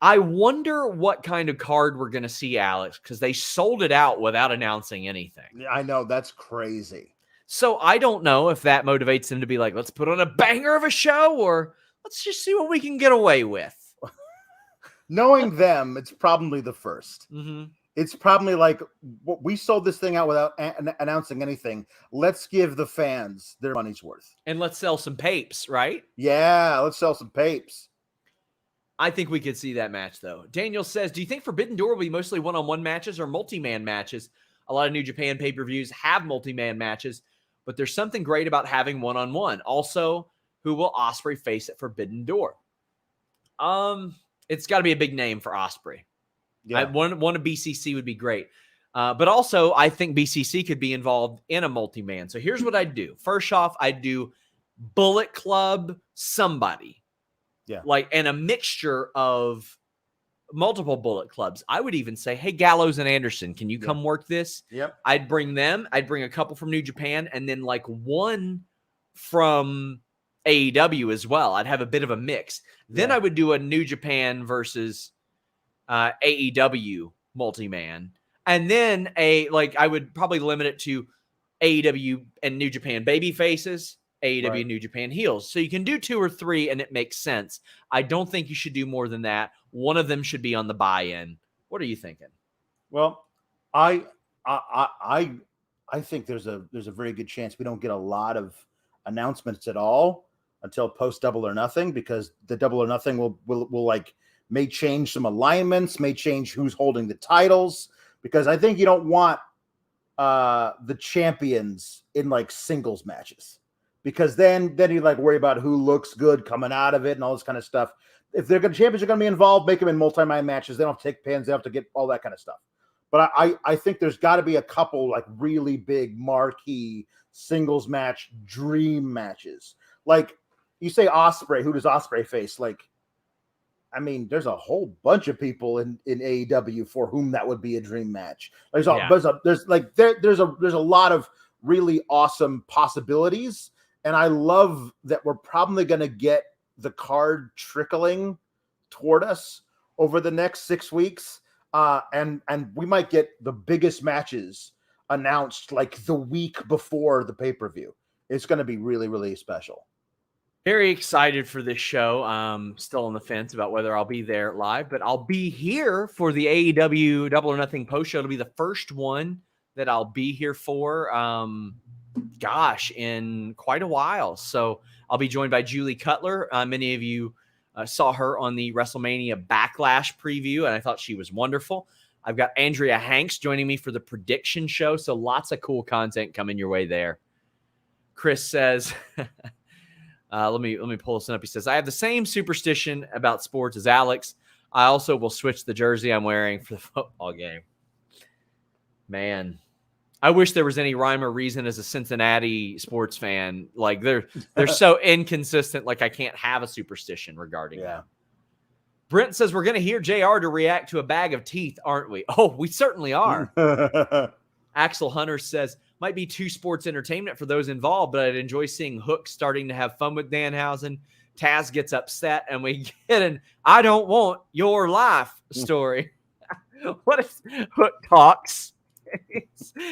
Speaker 1: I wonder what kind of card we're going to see, Alex, because they sold it out without announcing anything.
Speaker 2: Yeah, I know. That's crazy.
Speaker 1: So I don't know if that motivates them to be like, let's put on a banger of a show, or let's just see what we can get away with.
Speaker 2: Knowing them, it's probably the first.
Speaker 1: Mm-hmm.
Speaker 2: It's probably like, we sold this thing out without announcing anything. Let's give the fans their money's worth.
Speaker 1: And let's sell some papes, right?
Speaker 2: Yeah, let's sell some papes.
Speaker 1: I think we could see that match, though. Daniel says, do you think Forbidden Door will be mostly one-on-one matches or multi-man matches? A lot of New Japan pay-per-views have multi-man matches, but there's something great about having one-on-one. Also, who will Ospreay face at Forbidden Door? It's got to be a big name for Ospreay. Yeah. One of BCC would be great. But also, I think BCC could be involved in a multi-man. So here's what I'd do. First off, I'd do Bullet Club somebody.
Speaker 2: Yeah.
Speaker 1: And a mixture of multiple Bullet Clubs. I would even say, hey, Gallows and Anderson, can you come work this?
Speaker 2: Yep.
Speaker 1: I'd bring them. I'd bring a couple from New Japan and then one from AEW as well. I'd have a bit of a mix. Then I would do a New Japan versus AEW multi-man. And then I would probably limit it to AEW and New Japan baby faces, AEW and New Japan heels. So you can do 2 or 3 and it makes sense. I don't think you should do more than that. One of them should be on the buy-in. What are you thinking?
Speaker 2: Well, I think there's a very good chance we don't get a lot of announcements at all until post Double or Nothing, because the Double or Nothing will may change some alignments, may change who's holding the titles, because I think you don't want the champions in singles matches, because then you worry about who looks good coming out of it and all this kind of stuff. If champions are going to be involved, make them in multi-man matches. They don't have to take pins. They have to get all that kind of stuff. But I think there's got to be a couple really big marquee singles match dream matches. You say Ospreay, who does Ospreay face? There's a whole bunch of people in AEW for whom that would be a dream match. There's a lot of really awesome possibilities, and I love that we're probably going to get the card trickling toward us over the next 6 weeks, and we might get the biggest matches announced the week before the pay-per-view. It's going to be really, really special.
Speaker 1: Very excited for this show. Still on the fence about whether I'll be there live, but I'll be here for the AEW Double or Nothing post show. It'll be the first one that I'll be here for, in quite a while. So I'll be joined by Julie Cutler. Many of you saw her on the WrestleMania Backlash preview, and I thought she was wonderful. I've got Andrea Hanks joining me for the prediction show, so lots of cool content coming your way there. Chris says... let me pull this up. He says, I have the same superstition about sports as Alex. I also will switch the jersey I'm wearing for the football game. Man, I wish there was any rhyme or reason as a Cincinnati sports fan. They're so inconsistent. I can't have a superstition regarding that. Brent says, we're going to hear JR to react to a bag of teeth, aren't we? Oh, we certainly are. Axel Hunter says, might be too sports entertainment for those involved, but I'd enjoy seeing Hook starting to have fun with Danhausen. Taz gets upset, and we get an I don't want your life story. What if Hook talks?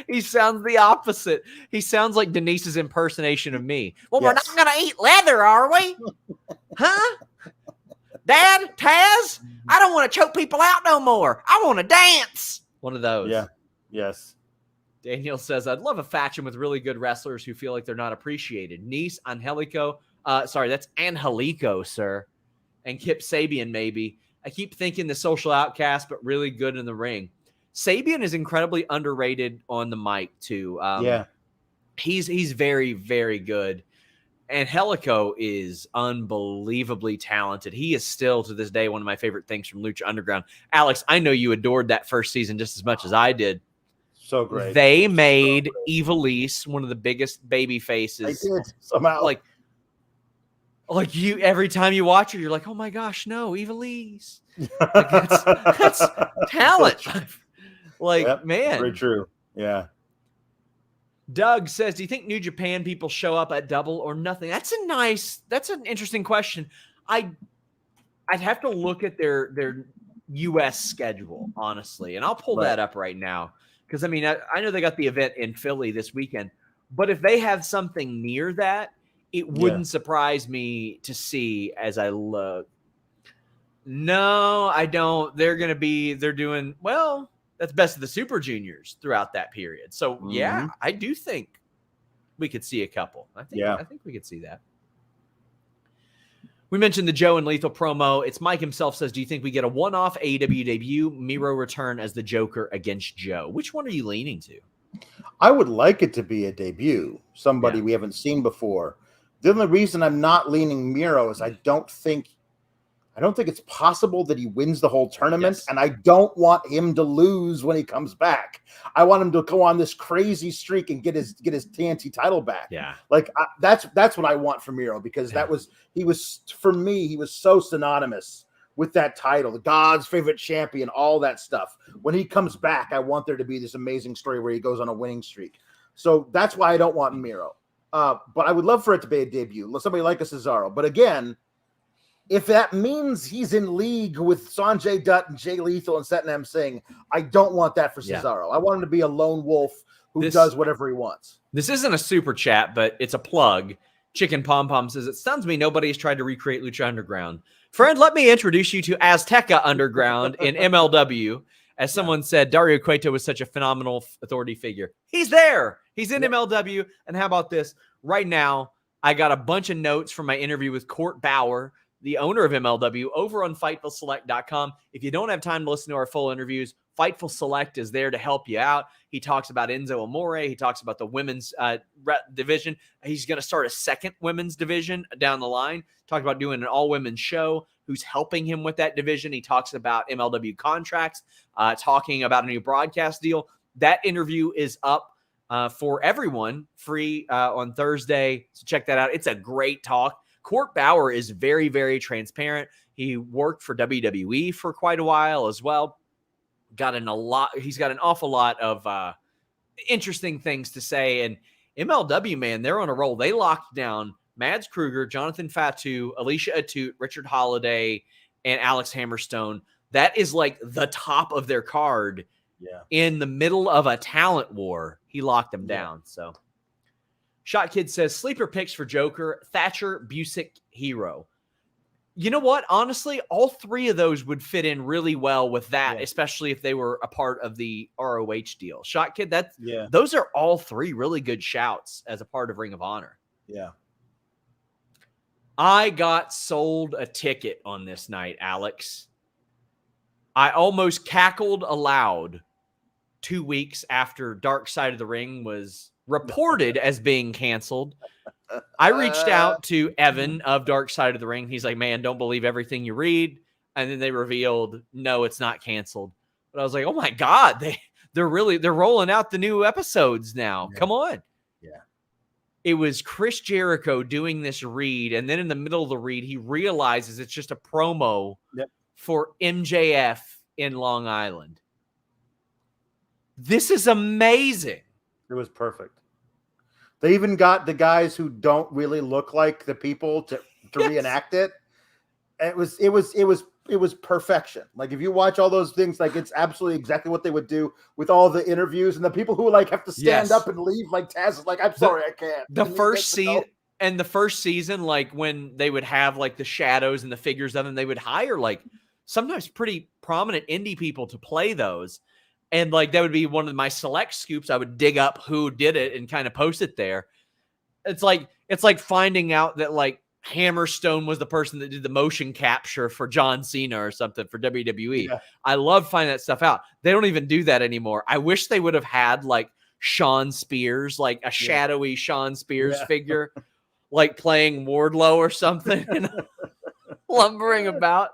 Speaker 1: He sounds the opposite. He sounds like Denise's impersonation of me. Well, we're not going to eat leather, are we? Huh? Dad, Taz, I don't want to choke people out no more. I want to dance. One of those.
Speaker 2: Yeah. Yes.
Speaker 1: Daniel says, I'd love a faction with really good wrestlers who feel like they're not appreciated. Nese, Angelico. Sorry, that's Angelico, sir. And Kip Sabian, maybe. I keep thinking the social outcast, but really good in the ring. Sabian is incredibly underrated on the mic, too. He's very, very good. Angelico is unbelievably talented. He is still, to this day, one of my favorite things from Lucha Underground. Alex, I know you adored that first season just as much as I did.
Speaker 2: So great.
Speaker 1: They made Ivelisse one of the biggest baby faces.
Speaker 2: They did somehow.
Speaker 1: You every time you watch her, you're like, oh my gosh, no, Ivelisse. That's talent. Man.
Speaker 2: Very true. Yeah.
Speaker 1: Doug says, do you think New Japan people show up at Double or Nothing? That's an interesting question. I'd have to look at their US schedule, honestly, and I'll pull that up right now. Because, I know they got the event in Philly this weekend, but if they have something near that, it wouldn't surprise me to see as I look. No, I don't. They're doing, that's Best of the Super Juniors throughout that period. So, I do think we could see a couple. I think we could see that. We mentioned the Joe and Lethal promo. It's Mike himself says, do you think we get a one-off AEW debut, Miro return as the Joker against Joe? Which one are you leaning to?
Speaker 2: I would like it to be a debut, somebody we haven't seen before. The only reason I'm not leaning Miro is I don't think I don't think it's possible that he wins the whole tournament,
Speaker 1: Yes.
Speaker 2: and I don't want him to lose when he comes back. I want him to go on this crazy streak and get his TNT title back.
Speaker 1: Yeah.
Speaker 2: Like that's what I want from Miro, because he was for me, he was so synonymous with that title, the God's favorite champion, all that stuff. When he comes back, I want there to be this amazing story where he goes on a winning streak. So that's why I don't want Miro. But I would love for it to be a debut, somebody like a Cesaro. But again, if that means he's in league with Sanjay Dutt and Jay Lethal and Satnam Singh, I don't want that for Cesaro. I want him to be a lone wolf who does whatever he wants.
Speaker 1: This isn't a super chat, but it's a plug. Chicken Pom Pom says, it stuns me nobody has tried to recreate Lucha Underground. Friend, let me introduce you to Azteca Underground in MLW. As someone said, Dario Cueto was such a phenomenal authority figure. He's there. He's in MLW. And how about this? Right now, I got a bunch of notes from my interview with Court Bauer, the owner of MLW, over on FightfulSelect.com. If you don't have time to listen to our full interviews, Fightful Select is there to help you out. He talks about Enzo Amore. He talks about the women's division. He's going to start a second women's division down the line. Talked about doing an all-women's show. Who's helping him with that division? He talks about MLW contracts, talking about a new broadcast deal. That interview is up for everyone, free on Thursday. So check that out. It's a great talk. Court Bauer is very, very transparent. He worked for WWE for quite a while as well. He's got an awful lot of interesting things to say. And MLW, man, they're on a roll. They locked down Mads Kruger, Jonathan Fatu, Alicia Atut, Richard Holiday, and Alex Hammerstone. That is like the top of their card.
Speaker 2: Yeah.
Speaker 1: In the middle of a talent war, he locked them down. So, Shot Kid says, sleeper picks for Joker, Thatcher, Busick, Hero. You know what? Honestly, all three of those would fit in really well with that, especially if they were a part of the ROH deal. Shot Kid, those are all three really good shouts as a part of Ring of Honor.
Speaker 2: Yeah.
Speaker 1: I got sold a ticket on this night, Alex. I almost cackled aloud 2 weeks after Dark Side of the Ring was reported as being canceled. I reached out to Evan of Dark Side of the Ring. He's like, man, don't believe everything you read. And then they revealed, no, it's not canceled. But I was like, oh my God, they're rolling out the new episodes now.
Speaker 2: Yeah.
Speaker 1: Come on.
Speaker 2: Yeah.
Speaker 1: It was Chris Jericho doing this read. And then in the middle of the read, he realizes it's just a promo for MJF in Long Island. This is amazing.
Speaker 2: It was perfect. They even got the guys who don't really look like the people to reenact it. It was perfection. Like if you watch all those things, like it's absolutely exactly what they would do with all the interviews, and the people who like have to stand up and leave. Like Taz is like, I'm sorry, I can't.
Speaker 1: The first season, like when they would have like the shadows and the figures of them, they would hire like sometimes pretty prominent indie people to play those. And like that would be one of my select scoops. I would dig up who did it and kind of post it there. It's like finding out that like Hammerstone was the person that did the motion capture for John Cena or something for WWE. Yeah. I love finding that stuff out. They don't even do that anymore. I wish they would have had like Sean Spears, like a shadowy Sean Spears figure, like playing Wardlow or something, and lumbering about.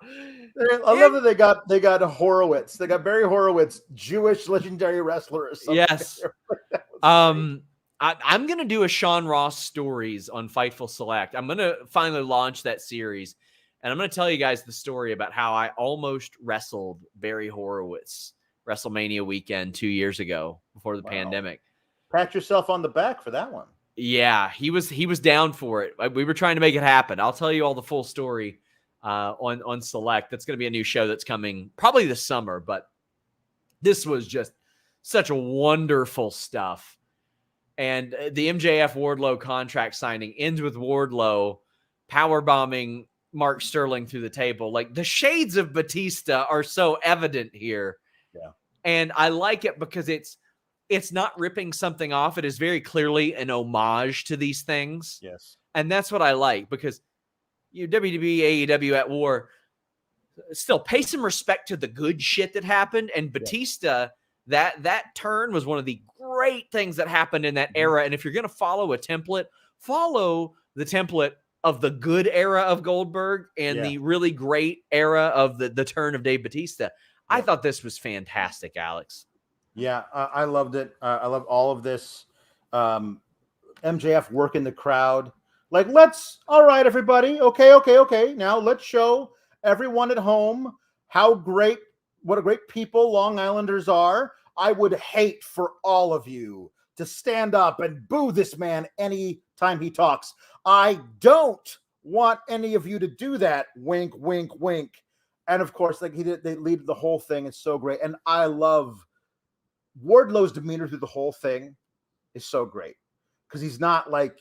Speaker 2: I love that they got Horowitz. They got Barry Horowitz, Jewish legendary wrestler or something.
Speaker 1: Yes. I'm going to do a Sean Ross stories on Fightful Select. I'm going to finally launch that series. And I'm going to tell you guys the story about how I almost wrestled Barry Horowitz WrestleMania weekend 2 years ago before the pandemic.
Speaker 2: Pat yourself on the back for that one.
Speaker 1: Yeah, he was down for it. We were trying to make it happen. I'll tell you all the full story on Select. That's going to be a new show that's coming probably this summer, but this was just such a wonderful stuff. And the MJF Wardlow contract signing ends with Wardlow power bombing Mark Sterling through the table. Like the shades of Batista are so evident here.
Speaker 2: Yeah.
Speaker 1: And I like it because it's not ripping something off. It is very clearly an homage to these things.
Speaker 2: Yes.
Speaker 1: And that's what I like, because WWE, AEW at war, still pay some respect to the good shit that happened. And Batista, that turn was one of the great things that happened in that era. And if you're going to follow a template, follow the template of the good era of Goldberg and the really great era of the turn of Dave Bautista. I thought this was fantastic, Alex.
Speaker 2: Yeah, I loved it. I love all of this. MJF working the crowd. Like, all right, everybody. Okay. Now let's show everyone at home what a great people Long Islanders are. I would hate for all of you to stand up and boo this man any time he talks. I don't want any of you to do that. Wink, wink, wink. And of course, like they lead the whole thing. It's so great. And I love Wardlow's demeanor through the whole thing is so great. Because he's not like,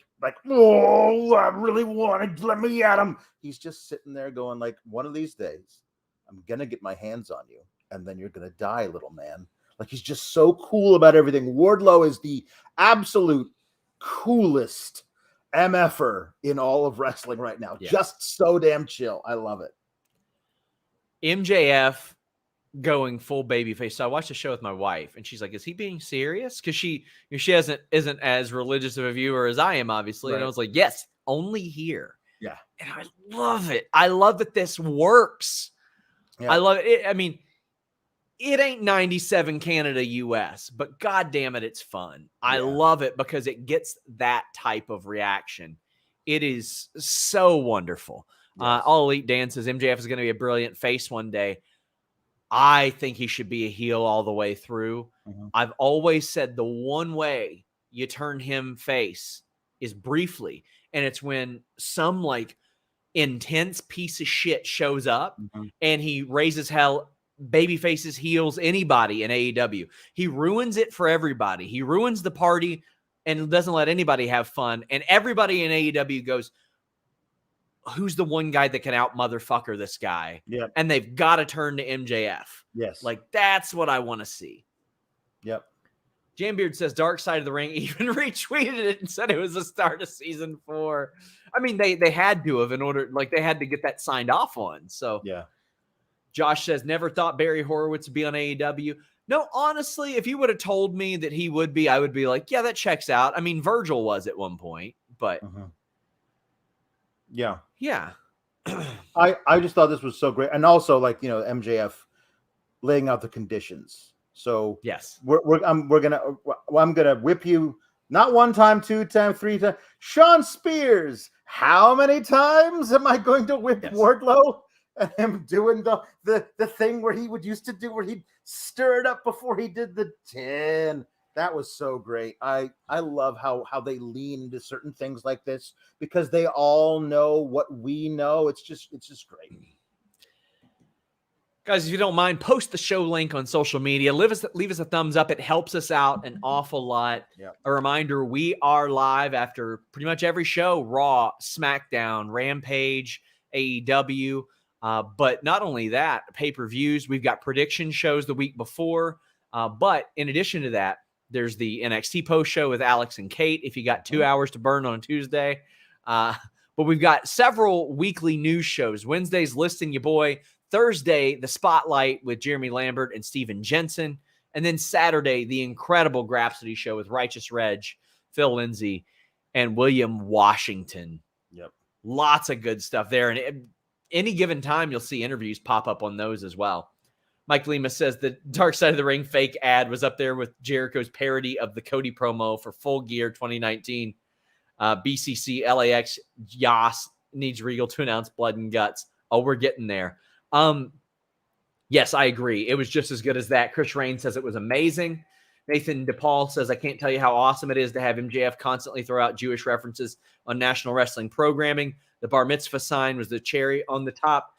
Speaker 2: oh, I really wanted, let me at him. He's just sitting there going like, one of these days, I'm going to get my hands on you. And then you're going to die, little man. Like, he's just so cool about everything. Wardlow is the absolute coolest MFer in all of wrestling right now. Yeah. Just so damn chill. I love it.
Speaker 1: MJF going full babyface. So I watched the show with my wife, and she's like, "Is he being serious?" Because she isn't as religious of a viewer as I am, obviously. Right. And I was like, "Yes, only here."
Speaker 2: Yeah,
Speaker 1: and I love it. I love that this works. Yeah. I love it. I mean, it ain't 97 Canada US, but God damn it, it's fun. I love it because it gets that type of reaction. It is so wonderful. Yes. All Elite Dan says MJF is going to be a brilliant face one day. I think he should be a heel all the way through. Mm-hmm. I've always said the one way you turn him face is briefly. And it's when some like intense piece of shit shows up and he raises hell, baby faces, heels, anybody in AEW. He ruins it for everybody. He ruins the party and doesn't let anybody have fun. And everybody in AEW goes, who's the one guy that can out motherfucker this guy?
Speaker 2: Yep.
Speaker 1: And they've got to turn to MJF.
Speaker 2: Yes.
Speaker 1: Like, that's what I want to see.
Speaker 2: Yep.
Speaker 1: Jambeard says Dark Side of the Ring even retweeted it and said it was the start of season 4. I mean, they had to have in order, like they had to get that signed off on. So
Speaker 2: yeah.
Speaker 1: Josh says, never thought Barry Horowitz would be on AEW. No, honestly, if you would have told me that he would be, I would be like, yeah, that checks out. I mean, Virgil was at one point, but
Speaker 2: yeah.
Speaker 1: I
Speaker 2: just thought this was so great. And also, like, you know, MJF laying out the conditions. So
Speaker 1: yes,
Speaker 2: I'm gonna whip you not 1 time, 2 times, 3 times. Sean Spears, how many times am I going to whip Wardlow? And him doing the thing where he would used to do where he'd stir it up before he did the 10. That was so great. I love how they lean into certain things like this because they all know what we know. It's just great.
Speaker 1: Guys, if you don't mind, post the show link on social media. Leave us a thumbs up. It helps us out an awful lot.
Speaker 2: Yep.
Speaker 1: A reminder, we are live after pretty much every show, Raw, SmackDown, Rampage, AEW. But not only that, pay-per-views. We've got prediction shows the week before. But in addition to that, there's the NXT post show with Alex and Kate if you got 2 hours to burn on a Tuesday. But we've got several weekly news shows. Wednesday's Listing Your Boy. Thursday, the Spotlight with Jeremy Lambert and Steven Jensen. And then Saturday, the incredible Grapsody show with Righteous Reg, Phil Lindsay, and William Washington.
Speaker 2: Yep.
Speaker 1: Lots of good stuff there. And any given time, you'll see interviews pop up on those as well. Mike Lima says the Dark Side of the Ring fake ad was up there with Jericho's parody of the Cody promo for Full Gear 2019. BCC LAX Yas needs Regal to announce Blood and Guts. Oh, we're getting there. Yes, I agree. It was just as good as that. Chris Rain says it was amazing. Nathan DePaul says, I can't tell you how awesome it is to have MJF constantly throw out Jewish references on national wrestling programming. The bar mitzvah sign was the cherry on the top.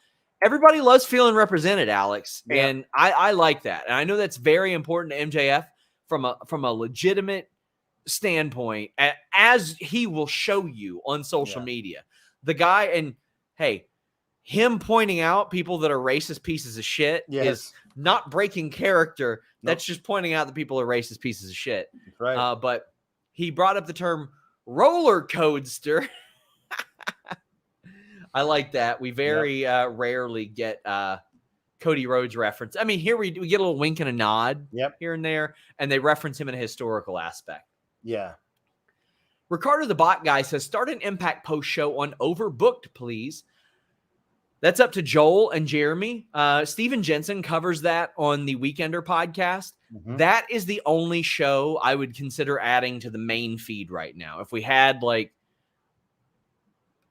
Speaker 1: Everybody loves feeling represented, Alex. Yeah. And I like that. And I know that's very important to MJF from a legitimate standpoint, as he will show you on social media. The guy, and hey, him pointing out people that are racist pieces of shit is not breaking character. Nope. That's just pointing out that people are rarist pieces of shit.
Speaker 2: That's right.
Speaker 1: But he brought up the term roller coaster. I like that. We very rarely get Cody Rhodes reference. I mean, here we get a little wink and a nod here and there, and they reference him in a historical aspect.
Speaker 2: Yeah.
Speaker 1: Ricardo the Bot Guy says, start an Impact post show on Overbooked, please. That's up to Joel and Jeremy. Steven Jensen covers that on the Weekender podcast. Mm-hmm. That is the only show I would consider adding to the main feed right now. If we had, like,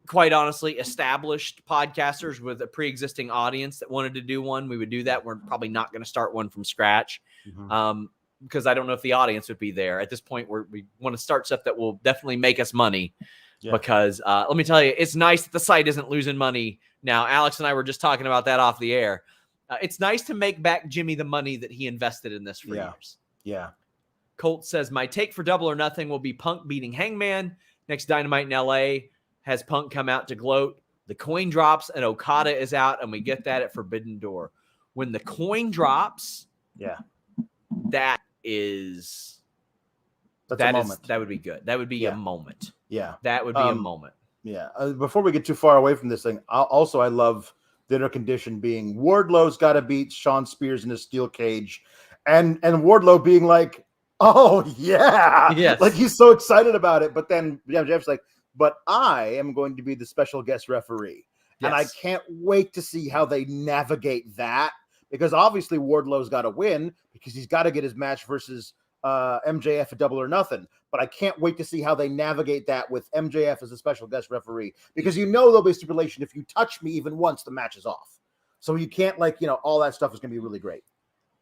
Speaker 1: quite honestly, established podcasters with a pre-existing audience that wanted to do one, we would do that. We're probably not going to start one from scratch. Mm-hmm. Because I don't know if the audience would be there. At this point, we want to start stuff that will definitely make us money. Yeah. Because let me tell you, it's nice that the site isn't losing money now. Alex and I were just talking about that off the air. It's nice to make back Jimmy the money that he invested in this for years.
Speaker 2: Yeah.
Speaker 1: Colt says, my take for Double or Nothing will be Punk beating Hangman. Next Dynamite in LA has Punk come out to gloat. The coin drops and Okada is out, and we get that at Forbidden Door. When the coin drops, that would be good. That would be a moment.
Speaker 2: Yeah.
Speaker 1: That would be a moment.
Speaker 2: Yeah. Before we get too far away from this thing, I love the intercondition being Wardlow's got to beat Sean Spears in a steel cage, and Wardlow being like, oh yeah. Yes. Like he's so excited about it. But then Jeff's like, but I am going to be the special guest referee. Yes. And I can't wait to see how they navigate that, because obviously Wardlow's got to win because he's got to get his match versus MJF at Double or Nothing. But I can't wait to see how they navigate that with MJF as a special guest referee, because there'll be a stipulation, if you touch me even once, the match is off. So you can't, all that stuff is going to be really great.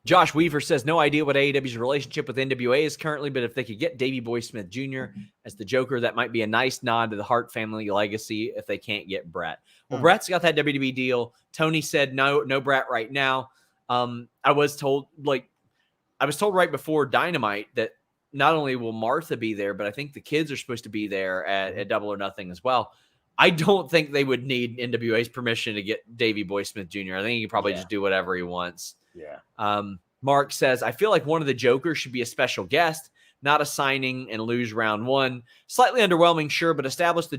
Speaker 1: Josh Weaver says, no idea what AEW's relationship with NWA is currently, but if they could get Davey Boy Smith Jr. as the Joker, that might be a nice nod to the Hart family legacy if they can't get Brett. Well, Brett's got that WWE deal. Tony said no Brett right now. I was told right before Dynamite that not only will Martha be there, but I think the kids are supposed to be there at Double or Nothing as well. I don't think they would need NWA's permission to get Davey Boy Smith Jr. I think he can probably just do whatever he wants.
Speaker 2: Yeah.
Speaker 1: Mark says, I feel like one of the Jokers should be a special guest, not a signing and lose round one. Slightly underwhelming, sure, but establishing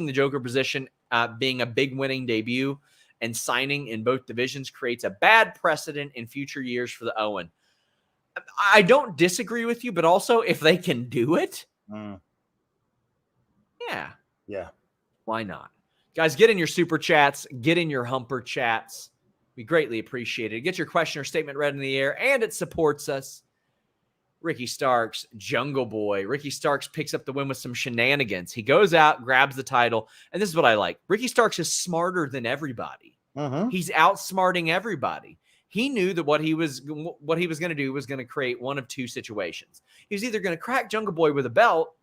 Speaker 1: the Joker position being a big winning debut and signing in both divisions creates a bad precedent in future years for the Owen. I don't disagree with you, but also if they can do it,
Speaker 2: yeah,
Speaker 1: why not? Guys, get in your super chats, get in your humper chats. We greatly appreciate it. Get your question or statement read in the air, and it supports us. Ricky Starks, Jungle Boy. Ricky Starks picks up the win with some shenanigans. He goes out, grabs the title, and this is what I like. Ricky Starks is smarter than everybody. He's outsmarting everybody. He knew that what he was going to do was going to create one of two situations. He was either going to crack Jungle Boy with a belt,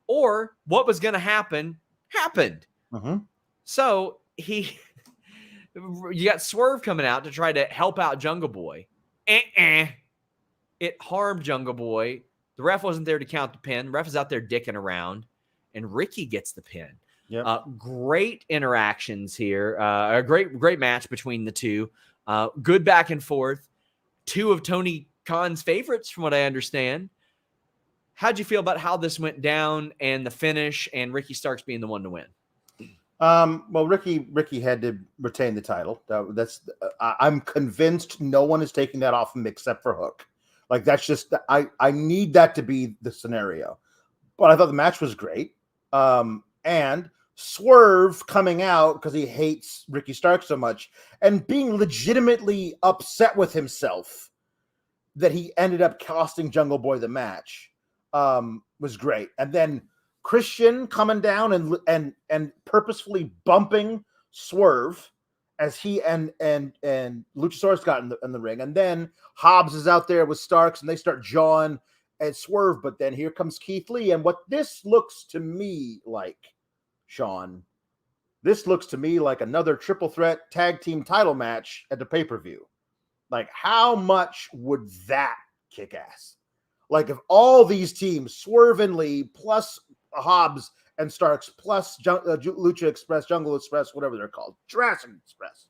Speaker 1: or what was going to happen happened. So you got Swerve coming out to try to help out Jungle Boy. It harmed Jungle Boy. The ref wasn't there to count the pin. The ref is out there dicking around, and Ricky gets the pin.
Speaker 2: Yep.
Speaker 1: Great interactions here. A great match between the two. Good back and forth. Two of Tony Khan's favorites, from what I understand. How'd you feel about how this went down and the finish, and Ricky Starks being the one to win?
Speaker 2: Well, Ricky had to retain the title. I'm convinced no one is taking that off him except for Hook. Like, that's just, I need that to be the scenario. But I thought the match was great. And Swerve coming out because he hates Ricky Starks so much and being legitimately upset with himself that he ended up costing Jungle Boy the match was great. And then Christian coming down and purposefully bumping Swerve as he and Luchasaurus got in the ring. And then Hobbs is out there with Starks and they start jawing at Swerve. But then here comes Keith Lee. And what this looks to me like, Sean, this looks to me like another triple threat tag team title match at the pay-per-view. Like, how much would that kick ass? Like, if all these teams, Swerve and Lee, plus Hobbs and Starks, plus Lucha Express, Jungle Express, whatever they're called, Jurassic Express,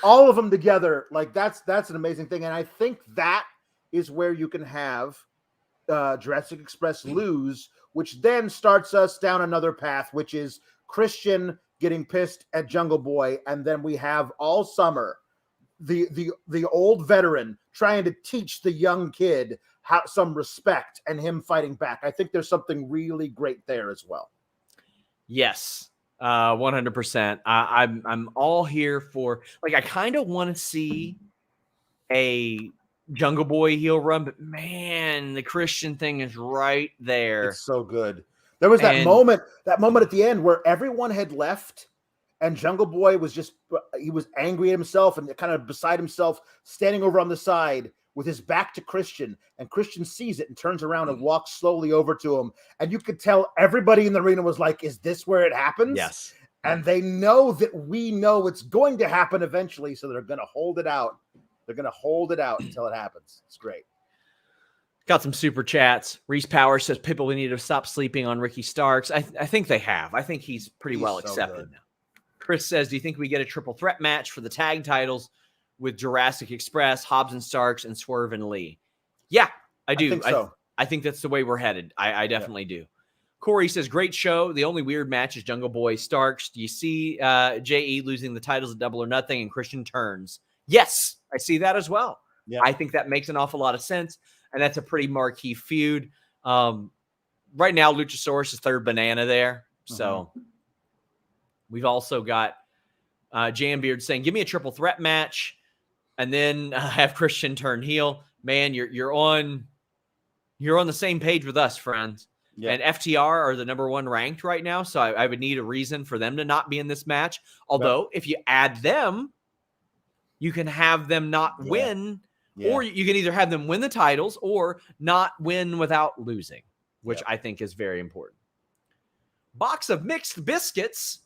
Speaker 2: all of them together, like, that's an amazing thing. And I think that is where you can have Jurassic Express lose, which then starts us down another path, which is Christian getting pissed at Jungle Boy, and then we have all summer the old veteran trying to teach the young kid how some respect and him fighting back. I think there's something really great there as well.
Speaker 1: Yes, 100%. I'm all here for, like, I kind of want to see a Jungle Boy heel run, but man, the Christian thing is right there.
Speaker 2: It's so good. There was that moment at the end where everyone had left and Jungle Boy was he was angry at himself and kind of beside himself, standing over on the side with his back to Christian, and Christian sees it and turns around and walks slowly over to him. And you could tell everybody in the arena was like, is this where it happens?
Speaker 1: Yes.
Speaker 2: And they know that we know it's going to happen eventually, so they're going to hold it out. They're going to hold it out until it happens. It's great.
Speaker 1: Got some super chats. Reese Power says, people, we need to stop sleeping on Ricky Starks. I think they have. I think he's pretty well accepted now. Chris says, do you think we get a triple threat match for the tag titles with Jurassic Express, Hobbs and Starks, and Swerve and Lee? Yeah, I do. I think so. I think that's the way we're headed. I definitely do. Corey says, great show. The only weird match is Jungle Boy Starks. Do you see J.E. losing the titles at Double or Nothing and Christian turns? Yes, I see that as well. Yeah. I think that makes an awful lot of sense. And that's a pretty marquee feud. Right now, Luchasaurus is third banana there. So we've also got Jambeard saying, give me a triple threat match and then have Christian turn heel. Man, you're on the same page with us, friends. Yeah. And FTR are the number one ranked right now. So I would need a reason for them to not be in this match. Although if you add them, you can have them not win. Yeah. Or you can either have them win the titles or not win without losing, which I think is very important. Box of Mixed Biscuits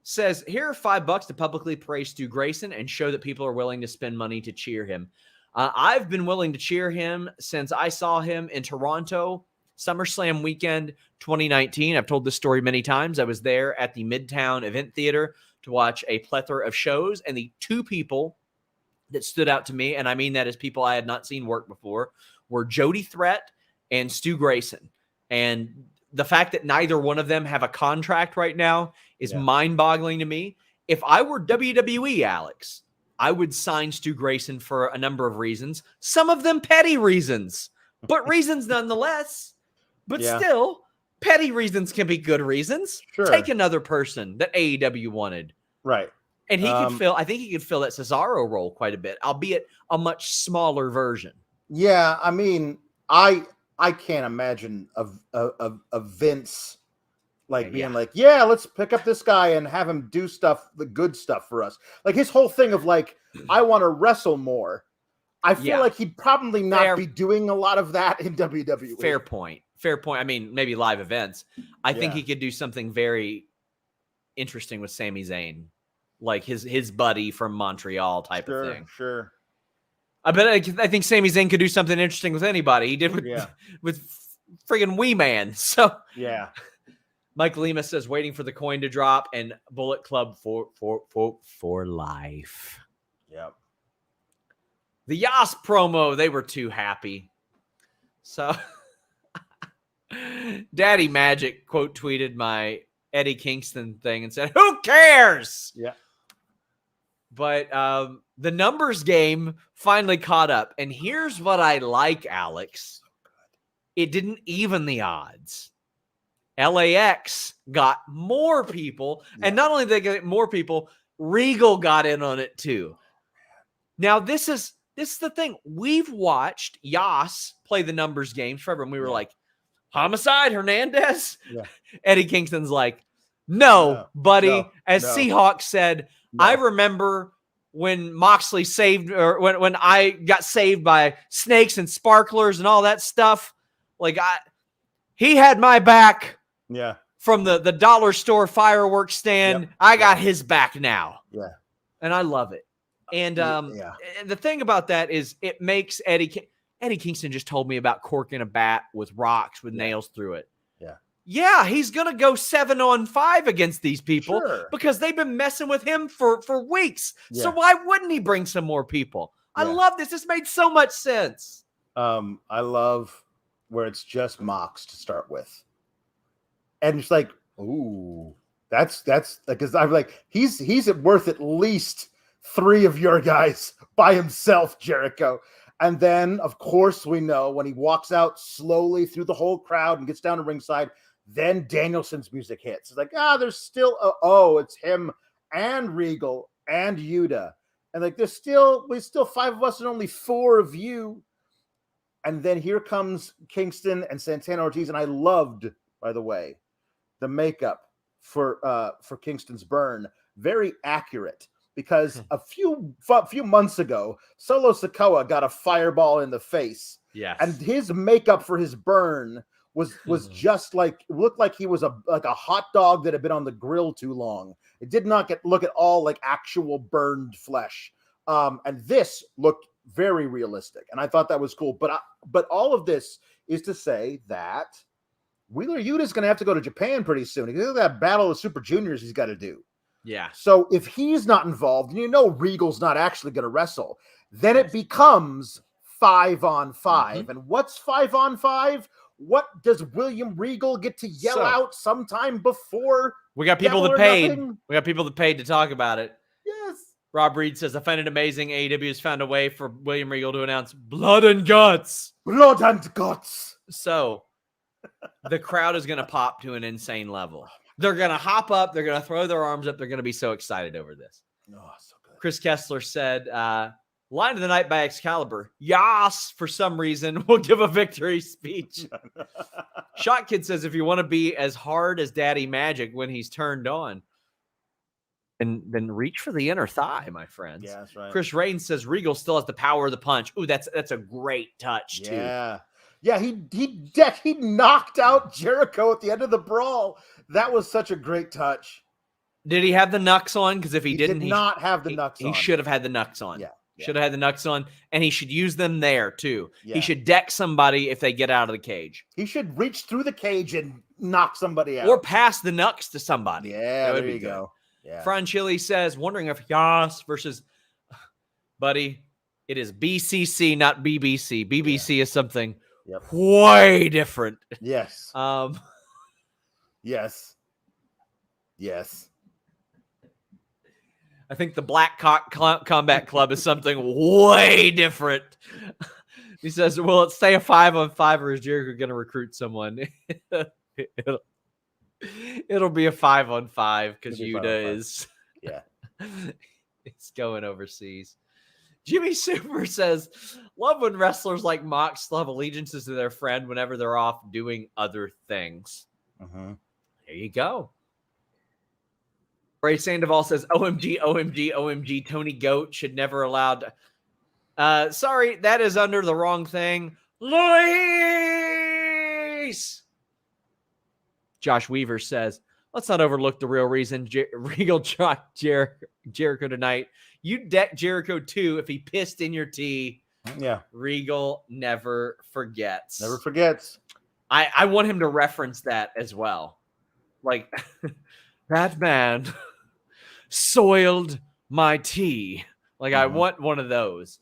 Speaker 1: says, here are $5 to publicly praise Stu Grayson and show that people are willing to spend money to cheer him. I've been willing to cheer him since I saw him in Toronto, SummerSlam weekend 2019. I've told this story many times. I was there at the Midtown Event Theater to watch a plethora of shows, and the two people that stood out to me, and I mean that as people I had not seen work before, were Jody Threat and Stu Grayson. And the fact that neither one of them have a contract right now is mind-boggling to me. If I were WWE, Alex, I would sign Stu Grayson for a number of reasons. Some of them petty reasons, but reasons nonetheless. But still, petty reasons can be good reasons. Sure. Take another person that AEW wanted.
Speaker 2: Right.
Speaker 1: And he could fill, I think he could fill that Cesaro role quite a bit, albeit a much smaller version.
Speaker 2: Yeah, I mean, I can't imagine a Vince being like, yeah, let's pick up this guy and have him do the good stuff for us. Like his whole thing of like, I want to wrestle more. I feel like he'd probably not be doing a lot of that in WWE.
Speaker 1: Fair point. I mean, maybe live events. I think he could do something very interesting with Sami Zayn. Like his buddy from Montreal type of thing.
Speaker 2: Sure.
Speaker 1: I think Sami Zayn could do something interesting with anybody. He did with friggin' Wee Man. So
Speaker 2: yeah.
Speaker 1: Mike Lima says waiting for the coin to drop and Bullet Club for life.
Speaker 2: Yep.
Speaker 1: The Yas promo, they were too happy. So Daddy Magic quote tweeted my Eddie Kingston thing and said, who cares?
Speaker 2: Yeah.
Speaker 1: But the numbers game finally caught up. And here's what I like, Alex. It didn't even the odds. LAX got more people. Yeah. And not only did they get more people, Regal got in on it too. Now, this is the thing. We've watched Yas play the numbers games forever. And we were like, Homicide, Hernandez? Yeah. Eddie Kingston's like, no, buddy. As Seahawk said, I remember when Moxley saved, or when I got saved by snakes and sparklers and all that stuff. Like he had my back.
Speaker 2: Yeah.
Speaker 1: From the dollar store fireworks stand. Yep. I got his back now.
Speaker 2: Yeah.
Speaker 1: And I love it. And the thing about that is it makes Eddie Kingston just told me about corking a bat with rocks with nails through it.
Speaker 2: Yeah.
Speaker 1: Yeah, he's going to go 7-on-5 against these people because they've been messing with him for weeks. Yeah. So why wouldn't he bring some more people? Yeah. I love this. This made so much sense.
Speaker 2: I love where it's just Mox to start with. And it's like, ooh, that's because I'm like, he's worth at least 3 of your guys by himself, Jericho. And then, of course, we know when he walks out slowly through the whole crowd and gets down to ringside, then Danielson's music hits. It's like, there's still, it's him and Regal and Yuta. And like, we're still 5 of us and only 4 of you. And then here comes Kingston and Santana Ortiz. And I loved, by the way, the makeup for Kingston's burn. Very accurate. Because a few months ago, Solo Sikoa got a fireball in the face.
Speaker 1: Yes.
Speaker 2: And his makeup for his burn was just like, looked like he was a hot dog that had been on the grill too long. It did not look at all like actual burned flesh. And this looked very realistic. And I thought that was cool. But all of this is to say that Wheeler Yuta is going to have to go to Japan pretty soon. Because of that battle of Super Juniors he's got to do.
Speaker 1: Yeah.
Speaker 2: So if he's not involved, and Regal's not actually going to wrestle, then it becomes 5-on-5. Mm-hmm. And what's 5-on-5? What does William Regal get to yell out sometime before?
Speaker 1: We got people that paid. We got people that paid to talk about it.
Speaker 2: Yes.
Speaker 1: Rob Reed says, I find it amazing AEW has found a way for William Regal to announce blood and guts.
Speaker 2: Blood and guts.
Speaker 1: So the crowd is going to pop to an insane level. They're going to hop up. They're going to throw their arms up. They're going to be so excited over this.
Speaker 2: Oh, so good.
Speaker 1: Chris Kessler said, line of the night by Excalibur. Yas, for some reason, will give a victory speech. Shot Kid says, if you want to be as hard as Daddy Magic when he's turned on, and then reach for the inner thigh, my friends.
Speaker 2: Yeah, that's right.
Speaker 1: Chris Raines says, Regal still has the power of the punch. Ooh, that's a great touch, too.
Speaker 2: Yeah, he knocked out Jericho at the end of the brawl. That was such a great touch.
Speaker 1: Did he have the knucks on? Because if he didn't,
Speaker 2: did not have the knucks on.
Speaker 1: He should have had the knucks on.
Speaker 2: Yeah.
Speaker 1: Should have had the knucks on, and he should use them there, too.
Speaker 2: Yeah.
Speaker 1: He should deck somebody if they get out of the cage.
Speaker 2: He should reach through the cage and knock somebody out.
Speaker 1: Or pass the knucks to somebody.
Speaker 2: Yeah, there you go. Yeah.
Speaker 1: Fran Chili says, wondering if Yas versus... Buddy, it is BCC, not BBC. BBC is something...
Speaker 2: Yep.
Speaker 1: Way different.
Speaker 2: Yes. Yes.
Speaker 1: I think the Black Cock Combat Club is something way different. He says, will it stay a 5-on-5 or is Jericho going to recruit someone? It'll be a 5-on-5 because Yuta is it's going overseas. Jimmy Super says, love when wrestlers like Mox still have allegiances to their friend whenever they're off doing other things.
Speaker 2: Mm-hmm.
Speaker 1: There you go. Ray Sandoval says, OMG, OMG, OMG, Tony Goat should never allowed. Sorry, that is under the wrong thing. Luis! Josh Weaver says, let's not overlook the real reason Regal dropped Jericho tonight. You deck Jericho too if he pissed in your tea.
Speaker 2: Yeah.
Speaker 1: Regal never forgets.
Speaker 2: Never forgets.
Speaker 1: I want him to reference that as well. Like, that man soiled my tea. Like, I want one of those.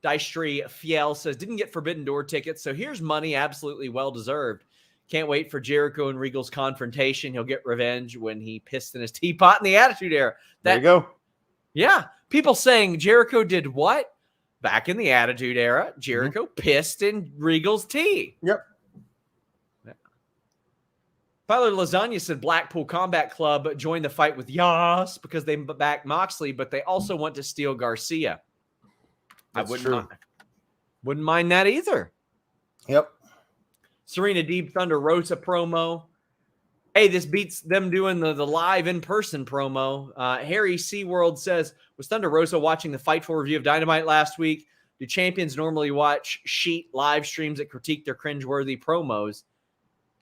Speaker 1: Dystri Fiel says, didn't get Forbidden Door tickets, so here's money absolutely well-deserved. Can't wait for Jericho and Regal's confrontation. He'll get revenge when he pissed in his teapot in the Attitude Era.
Speaker 2: There you go.
Speaker 1: Yeah. People saying Jericho did what? Back in the Attitude Era, Jericho pissed in Regal's tea.
Speaker 2: Yep.
Speaker 1: Yeah. Tyler Lasagna said Blackpool Combat Club joined the fight with Yas because they back Moxley, but they also want to steal Garcia.
Speaker 2: That's
Speaker 1: wouldn't mind that either.
Speaker 2: Yep.
Speaker 1: Serena Deep Thunder Rosa promo. Hey, this beats them doing the live in-person promo. Harry SeaWorld says, was Thunder Rosa watching the Fightful review of Dynamite last week? Do champions normally watch Sheet live streams that critique their cringeworthy promos?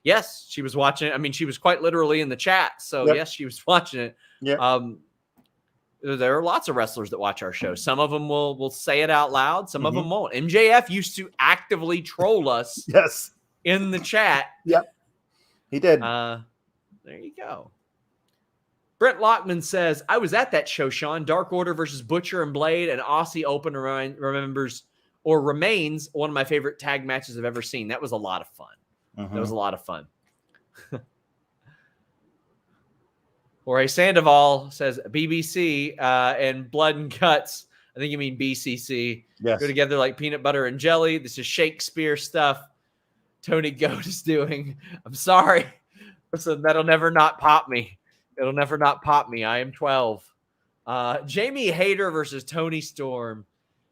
Speaker 1: Yes, she was watching it. I mean, she was quite literally in the chat. So, yes, she was watching it.
Speaker 2: Yeah.
Speaker 1: There are lots of wrestlers that watch our show. Some of them will say it out loud. Some of them won't. MJF used to actively troll us.
Speaker 2: Yes.
Speaker 1: In the chat.
Speaker 2: Yep. He did.
Speaker 1: There you go. Brent Lockman says, I was at that show, Sean. Dark Order versus Butcher and Blade, and Aussie Open remains one of my favorite tag matches I've ever seen. That was a lot of fun. That was a lot of fun. Jorge Sandoval says, BBC and Blood and Guts. I think you mean BCC.
Speaker 2: Yes.
Speaker 1: Go together like peanut butter and jelly. This is Shakespeare stuff Tony Goat is doing. I'm sorry. Listen, that'll never not pop me. It'll never not pop me. I am 12. Jamie Hayter versus Toni Storm.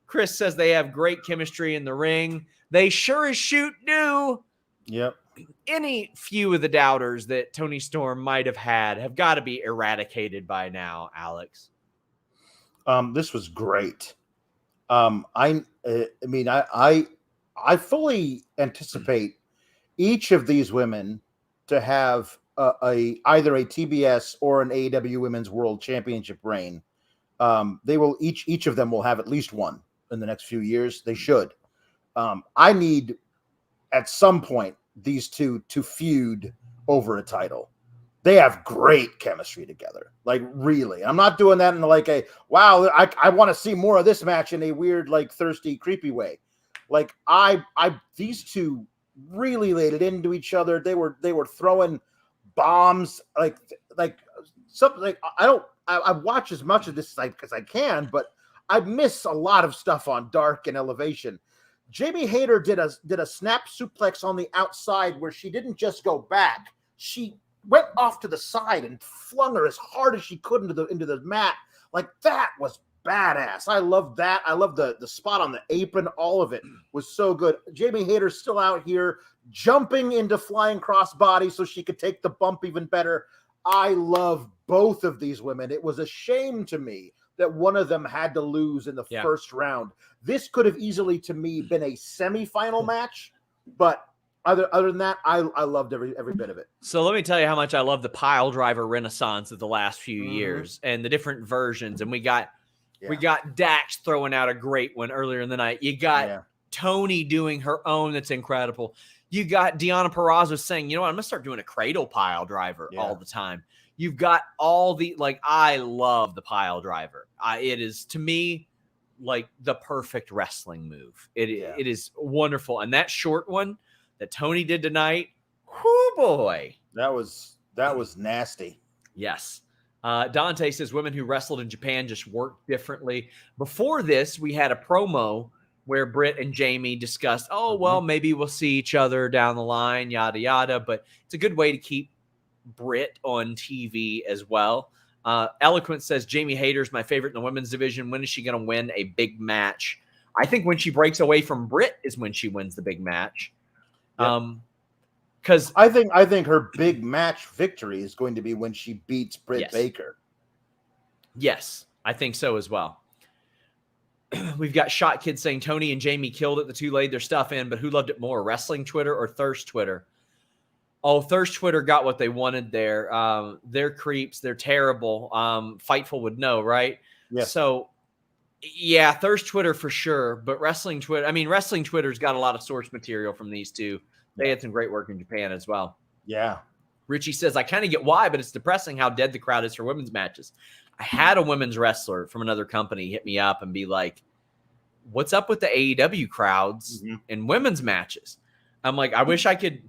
Speaker 1: Chris says they have great chemistry in the ring. They sure as shoot do.
Speaker 2: Yep.
Speaker 1: Any few of the doubters that Toni Storm might have had have got to be eradicated by now, Alex.
Speaker 2: This was great. I mean, I fully anticipate each of these women to have either a TBS or an AEW Women's World Championship reign. They will each of them will have at least one in the next few years. They should. I need at some point these two to feud over a title. They have great chemistry together. Like, really. I'm not doing that in like a, wow, I want to see more of this match in a weird, like, thirsty, creepy way. Like, these two really laid it into each other. They were throwing bombs, like something like, I watch as much of this as I can, but I miss a lot of stuff on Dark and Elevation. Jamie Hayter did a snap suplex on the outside where she didn't just go back. She went off to the side and flung her as hard as she could into the mat. Like, that was badass. I love that. I love the spot on the apron. All of it was so good. Jamie Hayter's still out here jumping into flying crossbody so she could take the bump even better. I love both of these women. It was a shame to me that one of them had to lose in the first round. This could have easily, to me, been a semifinal match, but other than that, I loved every bit of it.
Speaker 1: So let me tell you how much I love the pile driver renaissance of the last few years and the different versions. And we got Dax throwing out a great one earlier in the night. You got Toni doing her own. That's incredible. You got Deonna Purrazzo saying, you know what, I'm going to start doing a cradle pile driver all the time. You've got all the, like, I love the pile driver. It is, to me, like the perfect wrestling move. It is wonderful. And that short one that Toni did tonight, whoo boy.
Speaker 2: That was nasty.
Speaker 1: Yes. Dante says women who wrestled in Japan just work differently. Before this, we had a promo where Britt and Jamie discussed, well, maybe we'll see each other down the line, yada, yada. But it's a good way to keep Britt on TV as well. Eloquent says Jamie Hayter's my favorite in the women's division. When is she going to win a big match? I think when she breaks away from Britt is when she wins the big match. Because
Speaker 2: I think her big match victory is going to be when she beats Britt Baker.
Speaker 1: Yes, I think so as well. We've got Shot Kid saying Toni and Jamie killed it. The two laid their stuff in, but who loved it more, Wrestling Twitter or Thirst Twitter? Oh, Thirst Twitter got what they wanted there. They're creeps. They're terrible. Fightful would know, right?
Speaker 2: Yes.
Speaker 1: So, yeah, Thirst Twitter for sure. But Wrestling Twitter's got a lot of source material from these two. They had some great work in Japan as well.
Speaker 2: Yeah.
Speaker 1: Richie says, I kind of get why, but it's depressing how dead the crowd is for women's matches. I had a women's wrestler from another company hit me up and be like, what's up with the AEW crowds in women's matches? I'm like, I wish I could.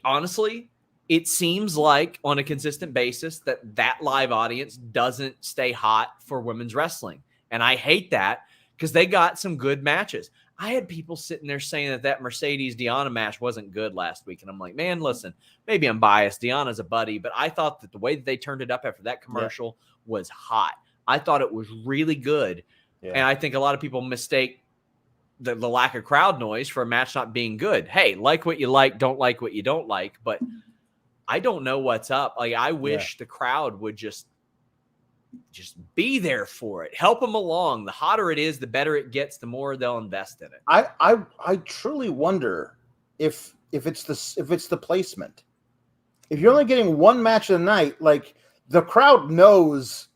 Speaker 1: Honestly, it seems like on a consistent basis that live audience doesn't stay hot for women's wrestling. And I hate that because they got some good matches. I had people sitting there saying that Mercedes Deonna match wasn't good last week. And I'm like, man, listen, maybe I'm biased. Deonna's a buddy, but I thought that the way that they turned it up after that commercial was hot. I thought it was really good. Yeah. And I think a lot of people mistake the lack of crowd noise for a match not being good. Hey, like what you like, don't like what you don't like. But I don't know what's up. Like, I wish the crowd would just be there for it. Help them along. The hotter it is, the better it gets, the more they'll invest in it.
Speaker 2: I truly wonder if it's the placement. If you're only getting one match a night, like, the crowd knows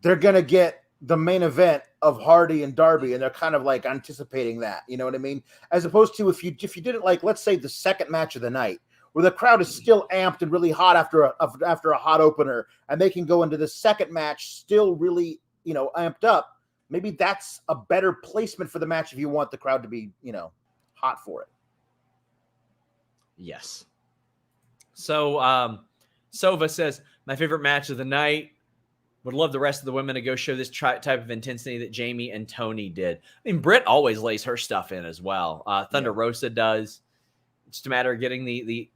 Speaker 2: they're gonna get the main event of Hardy and Darby, and they're kind of like anticipating that. You know what I mean? As opposed to if you did it, like, let's say the second match of the night, where the crowd is still amped and really hot after a hot opener, and they can go into the second match still really, amped up. Maybe that's a better placement for the match if you want the crowd to be, hot for it.
Speaker 1: Yes. So Sova says, my favorite match of the night. Would love the rest of the women to go show this type of intensity that Jamie and Toni did. I mean, Britt always lays her stuff in as well. Thunder Rosa does. It's just a matter of getting the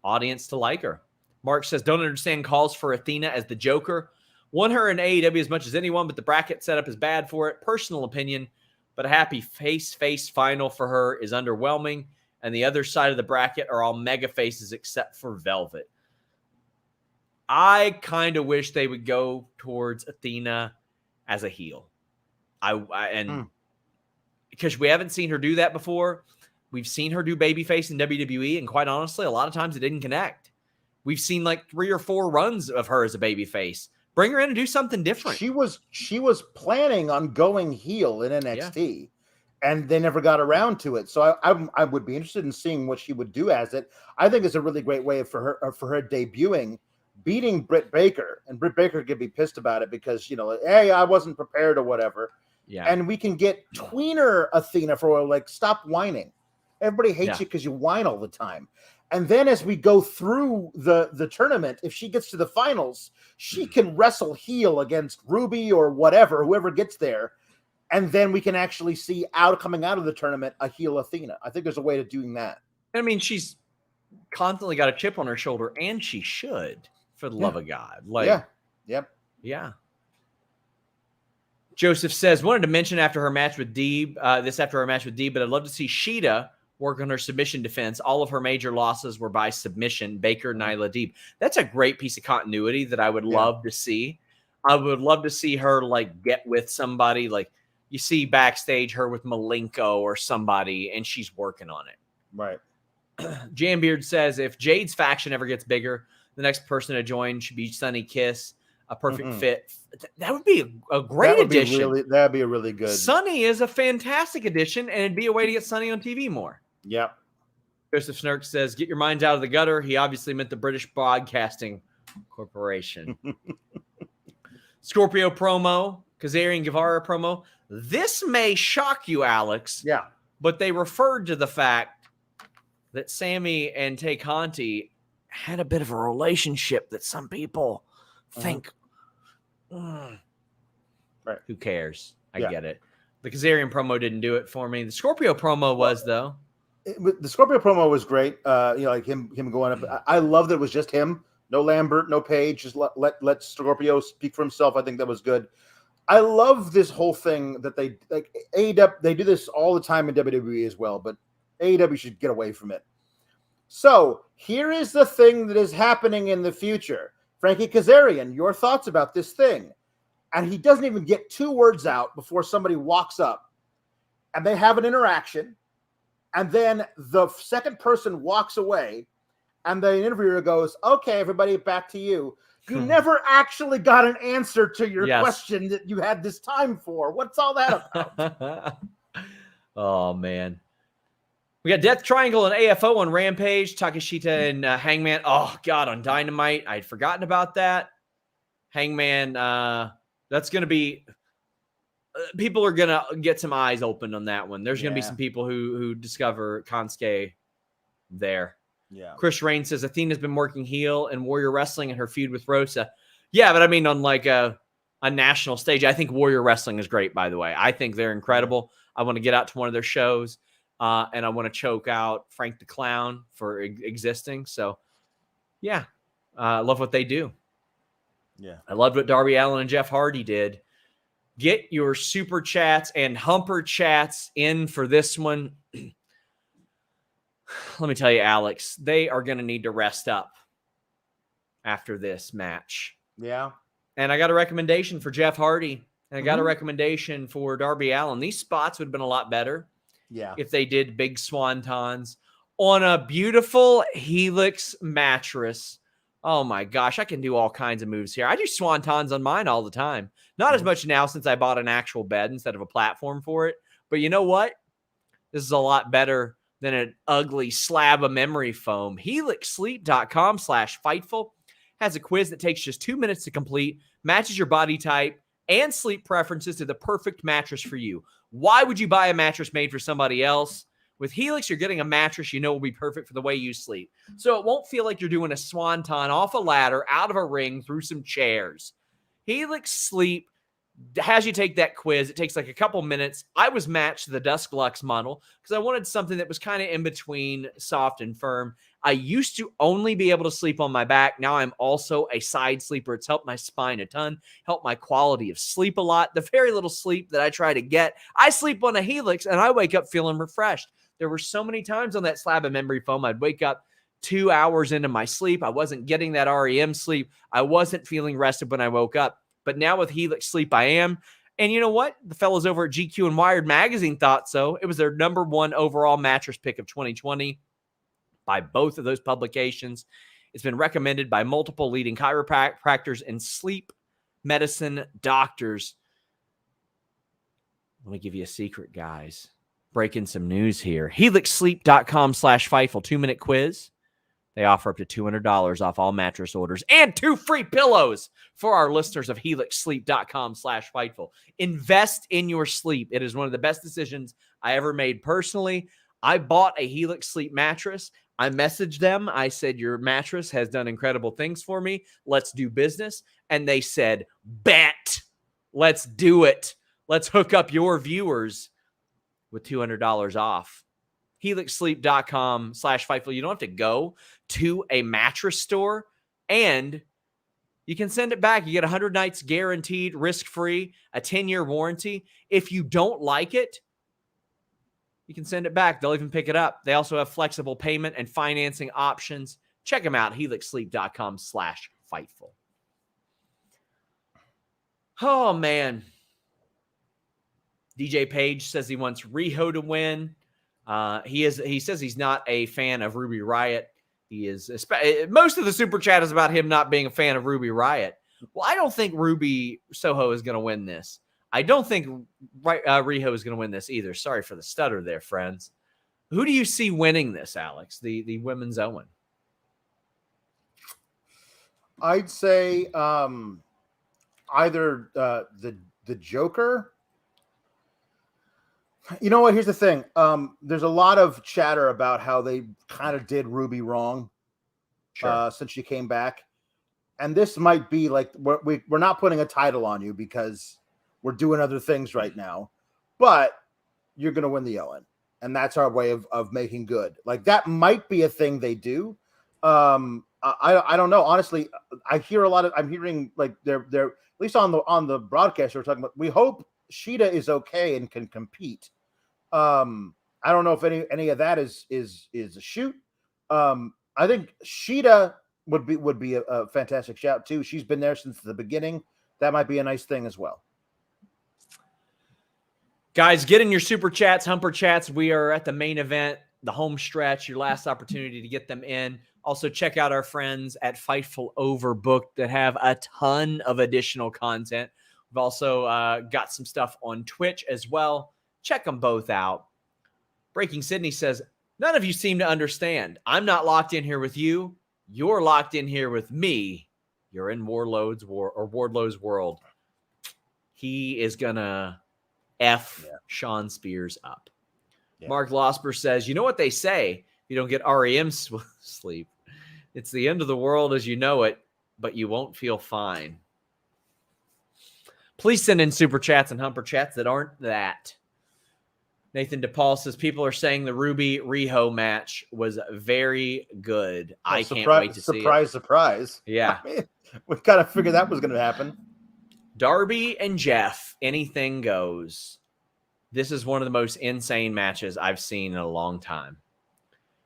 Speaker 1: audience to like her. Mark says, don't understand calls for Athena as the Joker. Want her in AEW as much as anyone, but the bracket setup is bad for it. Personal opinion, but a happy face final for her is underwhelming. And the other side of the bracket are all mega faces except for Velvet. I kind of wish they would go towards Athena as a heel. Because we haven't seen her do that before. We've seen her do babyface in WWE, and quite honestly, a lot of times it didn't connect. We've seen like 3 or 4 runs of her as a babyface. Bring her in and do something different.
Speaker 2: She was planning on going heel in NXT, and they never got around to it. So I would be interested in seeing what she would do as it. I think it's a really great way for her debuting, beating Britt Baker, and Britt Baker could be pissed about it because, hey, I wasn't prepared or whatever.
Speaker 1: Yeah.
Speaker 2: And we can get tweener Athena for like, stop whining. Everybody hates you because you whine all the time. And then as we go through the tournament, if she gets to the finals, she can wrestle heel against Ruby or whatever, whoever gets there. And then we can actually see coming out of the tournament a heel Athena. I think there's a way to doing that.
Speaker 1: I mean, she's constantly got a chip on her shoulder, and she should, for the love of God. Yeah. Joseph says, wanted to mention after her match with Deeb, but I'd love to see Sheeta work on her submission defense. All of her major losses were by submission. Baker, Nyla, Deeb. That's a great piece of continuity that I would love to see. I would love to see her like get with somebody. Like you see backstage her with Malenko or somebody, and she's working on it.
Speaker 2: Right.
Speaker 1: Jambeard says, if Jade's faction ever gets bigger, the next person to join should be Sunny Kiss. A perfect fit. That would be a great addition.
Speaker 2: That'd be a really good.
Speaker 1: Sunny is a fantastic addition, and it'd be a way to get Sunny on TV more.
Speaker 2: Yep.
Speaker 1: Joseph Snurk says, get your minds out of the gutter. He obviously meant the British Broadcasting Corporation. Scorpio promo, Kazarian Guevara promo. This may shock you, Alex.
Speaker 2: Yeah.
Speaker 1: But they referred to the fact that Sammy and Tay Conti had a bit of a relationship that some people think,
Speaker 2: right.
Speaker 1: Who cares? I get it. The Kazarian promo didn't do it for me. The Scorpio promo was, though.
Speaker 2: The Scorpio promo was great. Like him going up. I love that it was just him. No Lambert, no Page. Just let Scorpio speak for himself. I think that was good. I love this whole thing that they like. AEW, they do this all the time in WWE as well, but AEW should get away from it. So here is the thing that is happening in the future. Frankie Kazarian, your thoughts about this thing. And he doesn't even get 2 words out before somebody walks up and they have an interaction. And then the second person walks away and the interviewer goes, okay, everybody, back to you. You never actually got an answer to your question that you had this time for. What's all that about?
Speaker 1: Oh, man. We got Death Triangle and AFO on Rampage, Takeshita and Hangman. Oh, God, on Dynamite. I'd forgotten about that. Hangman, that's going to be people are going to get some eyes open on that one. There's going to be some people who discover Kansuke there.
Speaker 2: Yeah.
Speaker 1: Chris Rain says Athena's been working heel and Warrior Wrestling in her feud with Rosa. Yeah, but I mean on like a national stage. I think Warrior Wrestling is great, by the way. I think they're incredible. I want to get out to one of their shows. And I want to choke out Frank the Clown for existing. So, yeah, I love what they do.
Speaker 2: Yeah.
Speaker 1: I loved what Darby Allin and Jeff Hardy did. Get your super chats and humper chats in for this one. Let me tell you, Alex, they are going to need to rest up after this match.
Speaker 2: Yeah.
Speaker 1: And I got a recommendation for Jeff Hardy. And I got a recommendation for Darby Allin. These spots would have been a lot better.
Speaker 2: Yeah.
Speaker 1: If they did big swantons on a beautiful Helix mattress. Oh my gosh, I can do all kinds of moves here. I do swantons on mine all the time. Not as much now since I bought an actual bed instead of a platform for it. But you know what? This is a lot better than an ugly slab of memory foam. HelixSleep.com/Fightful has a quiz that takes just 2 minutes to complete, matches your body type and sleep preferences to the perfect mattress for you. Why would you buy a mattress made for somebody else? With Helix, you're getting a mattress you know will be perfect for the way you sleep. So it won't feel like you're doing a swanton off a ladder, out of a ring, through some chairs. Helix Sleep has you take that quiz. It takes like a couple minutes. I was matched to the Dusk Lux model because I wanted something that was kind of in between soft and firm. I used to only be able to sleep on my back. Now I'm also a side sleeper. It's helped my spine a ton, helped my quality of sleep a lot. The very little sleep that I try to get, I sleep on a Helix and I wake up feeling refreshed. There were so many times on that slab of memory foam, I'd wake up 2 hours into my sleep. I wasn't getting that REM sleep. I wasn't feeling rested when I woke up. But now with Helix Sleep, I am. And you know what? The fellows over at GQ and Wired Magazine thought so. It was their #1 overall mattress pick of 2020 by both of those publications. It's been recommended by multiple leading chiropractors and sleep medicine doctors. Let me give you a secret, guys. Breaking some news here. HelixSleep.com/Fightful 2-minute quiz. They offer up to $200 off all mattress orders and 2 free pillows for our listeners of HelixSleep.com/Fightful. Invest in your sleep. It is one of the best decisions I ever made personally. I bought a Helix Sleep mattress. I messaged them. I said, your mattress has done incredible things for me. Let's do business. And they said, bet. Let's do it. Let's hook up your viewers with $200 off. HelixSleep.com/Fightful. You don't have to go to a mattress store, and you can send it back. You get 100 nights guaranteed, risk-free, a 10-year warranty. If you don't like it, you can send it back. They'll even pick it up. They also have flexible payment and financing options. Check them out, HelixSleep.com/Fightful. Oh, man. DJ Page says he wants Riho to win. He says he's not a fan of Ruby Riott. He is most of the super chat is about him not being a fan of Ruby Riott. Well, I don't think Ruby Soho is going to win this. I don't think Riho is going to win this either. Sorry for the stutter there, friends. Who do you see winning this, Alex? The women's Owen.
Speaker 2: I'd say either the Joker. You know what? Here's the thing. There's a lot of chatter about how they kind of did Ruby wrong since she came back. And this might be like, we're not putting a title on you because we're doing other things right now. But you're going to win the Owen. And that's our way of making good. Like, that might be a thing they do. I don't know. Honestly, I'm hearing like they're at least on the broadcast, we're talking about, we hope Shida is okay and can compete. I don't know if any of that is a shoot. I think Shida would be a fantastic shout too. She's been there since the beginning. That might be a nice thing as well.
Speaker 1: Guys, get in your super chats, humper chats. We are at the main event, the home stretch, your last opportunity to get them in. Also, check out our friends at Fightful Overbooked that have a ton of additional content. We've also got some stuff on Twitch as well. Check them both out. Breaking Sydney says, none of you seem to understand. I'm not locked in here with you. You're locked in here with me. You're in Wardlow's world. He is going to Sean Spears up. Yeah. Mark Losper says, you know what they say? You don't get REM sleep. It's the end of the world as you know it, but you won't feel fine. Please send in super chats and humper chats that aren't that. Nathan DePaul says people are saying the Ruby Riho match was very good. I can't wait to see it.
Speaker 2: Surprise.
Speaker 1: Yeah.
Speaker 2: I mean, we've got to figure that was going to happen.
Speaker 1: Darby and Jeff, anything goes. This is one of the most insane matches I've seen in a long time.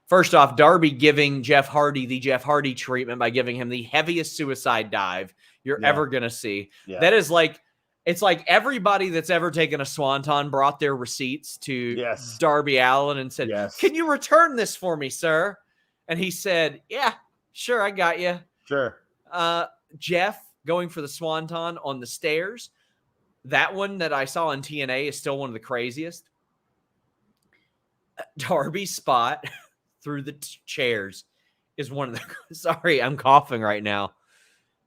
Speaker 1: First off, Darby giving Jeff Hardy the Jeff Hardy treatment by giving him the heaviest suicide dive you're ever going to see. Yeah. That is like, it's like everybody that's ever taken a swanton brought their receipts to Darby Allin and said, can you return this for me, sir? And he said, yeah, sure, I got you.
Speaker 2: Sure.
Speaker 1: Jeff going for the swanton on the stairs. That one that I saw on TNA is still one of the craziest. Darby's spot through the chairs is one of the... Sorry, I'm coughing right now. A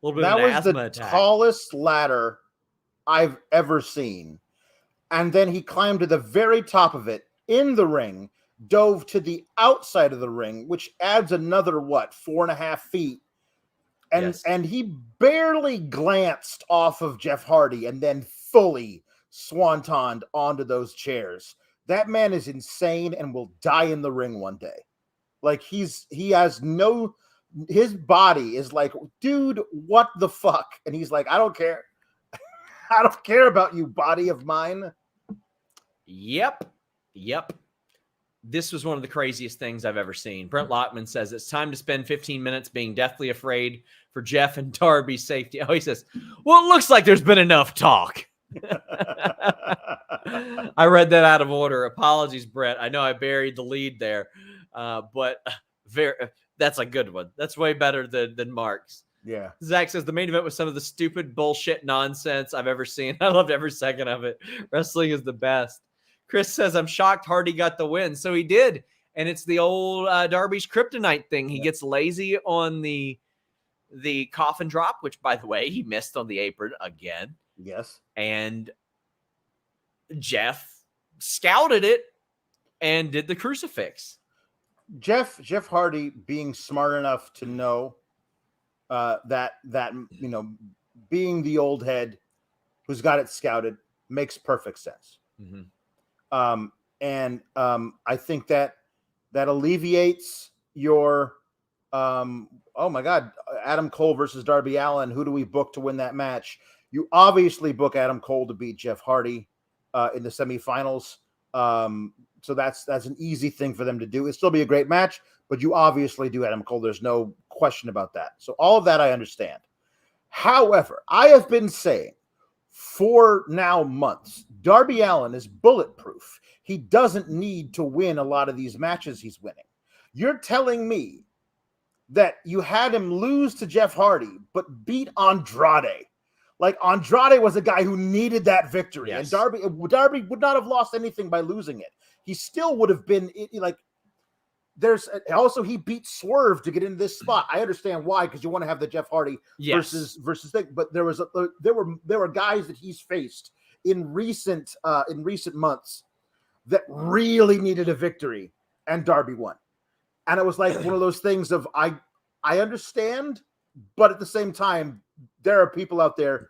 Speaker 1: little bit of an asthma attack. That was the
Speaker 2: tallest ladder I've ever seen. And then he climbed to the very top of it in the ring, dove to the outside of the ring, which adds another, 4.5 feet. and he barely glanced off of Jeff Hardy and then fully swantoned onto those chairs. That man is insane and will die in the ring one day. Like his body is like, dude, what the fuck? And he's like, I don't care. I don't care about you, body of mine.
Speaker 1: Yep. This was one of the craziest things I've ever seen. Brent Lockman says it's time to spend 15 minutes being deathly afraid for Jeff and Darby's safety. Oh, he says, well, it looks like there's been enough talk. I read that out of order. Apologies, Brett. I know I buried the lead there, but that's a good one. That's way better than Mark's.
Speaker 2: Yeah.
Speaker 1: Zach says the main event was some of the stupid bullshit nonsense I've ever seen. I loved every second of it. Wrestling is the best. Chris says, I'm shocked Hardy got the win. So he did. And it's the old Darby's kryptonite thing. He gets lazy on the coffin drop, which, by the way, he missed on the apron again.
Speaker 2: Yes.
Speaker 1: And Jeff scouted it and did the crucifix.
Speaker 2: Jeff Hardy being smart enough to know that being the old head who's got it scouted makes perfect sense.
Speaker 1: Mm-hmm.
Speaker 2: I think that alleviates your oh my God, Adam Cole versus Darby Allin. Who do we book to win that match? You obviously book Adam Cole to beat Jeff Hardy in the semifinals. So that's an easy thing for them to do. It'll still be a great match, but you obviously do Adam Cole. There's no question about that. So all of that I understand. However, I have been saying for now months, Darby Allin is bulletproof. He doesn't need to win a lot of these matches he's winning. You're telling me that you had him lose to Jeff Hardy, but beat Andrade. Like Andrade was a guy who needed that victory.
Speaker 1: Yes.
Speaker 2: And Darby would not have lost anything by losing it. He still would have been like, he beat Swerve to get into this spot. I understand why, because you want to have the Jeff Hardy versus thing. But there were guys that he's faced in recent months that really needed a victory, and Darby won. And it was like one of those things of I understand, but at the same time, there are people out there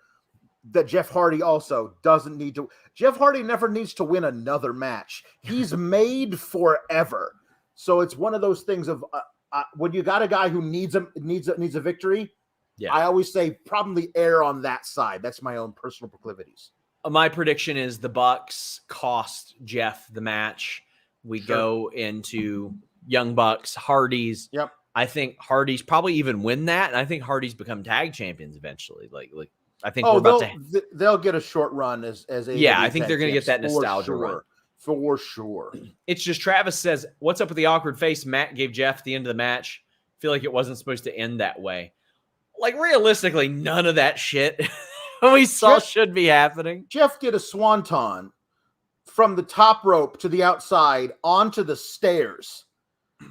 Speaker 2: that Jeff Hardy also doesn't need to. Jeff Hardy never needs to win another match. He's made forever. So it's one of those things of when you got a guy who needs a victory. Yeah. I always say probably err on that side. That's my own personal proclivities.
Speaker 1: My prediction is the Bucks cost Jeff the match. We go into Young Bucks, Hardys.
Speaker 2: Yep.
Speaker 1: I think Hardys probably even win that, and I think Hardys become tag champions eventually. Like I think
Speaker 2: they'll get a short run as
Speaker 1: I think they're going to get that nostalgia run.
Speaker 2: For sure.
Speaker 1: It's just Travis says, what's up with the awkward face Matt gave Jeff at the end of the match? I feel like it wasn't supposed to end that way. Like, realistically, none of that shit we saw should be happening.
Speaker 2: Jeff did a swanton from the top rope to the outside onto the stairs.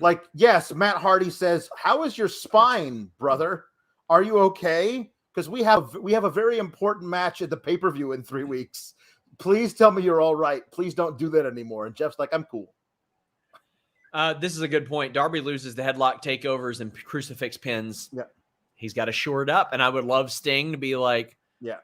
Speaker 2: Like, yes, Matt Hardy says, how is your spine, brother? Are you okay? Because we have a very important match at the pay-per-view in 3 weeks. Please tell me you're all right. Please don't do that anymore. And Jeff's like, I'm cool.
Speaker 1: This is a good point. Darby loses the headlock takeovers and crucifix pins.
Speaker 2: Yeah.
Speaker 1: He's got to shore it up. And I would love Sting to be like,
Speaker 2: yeah.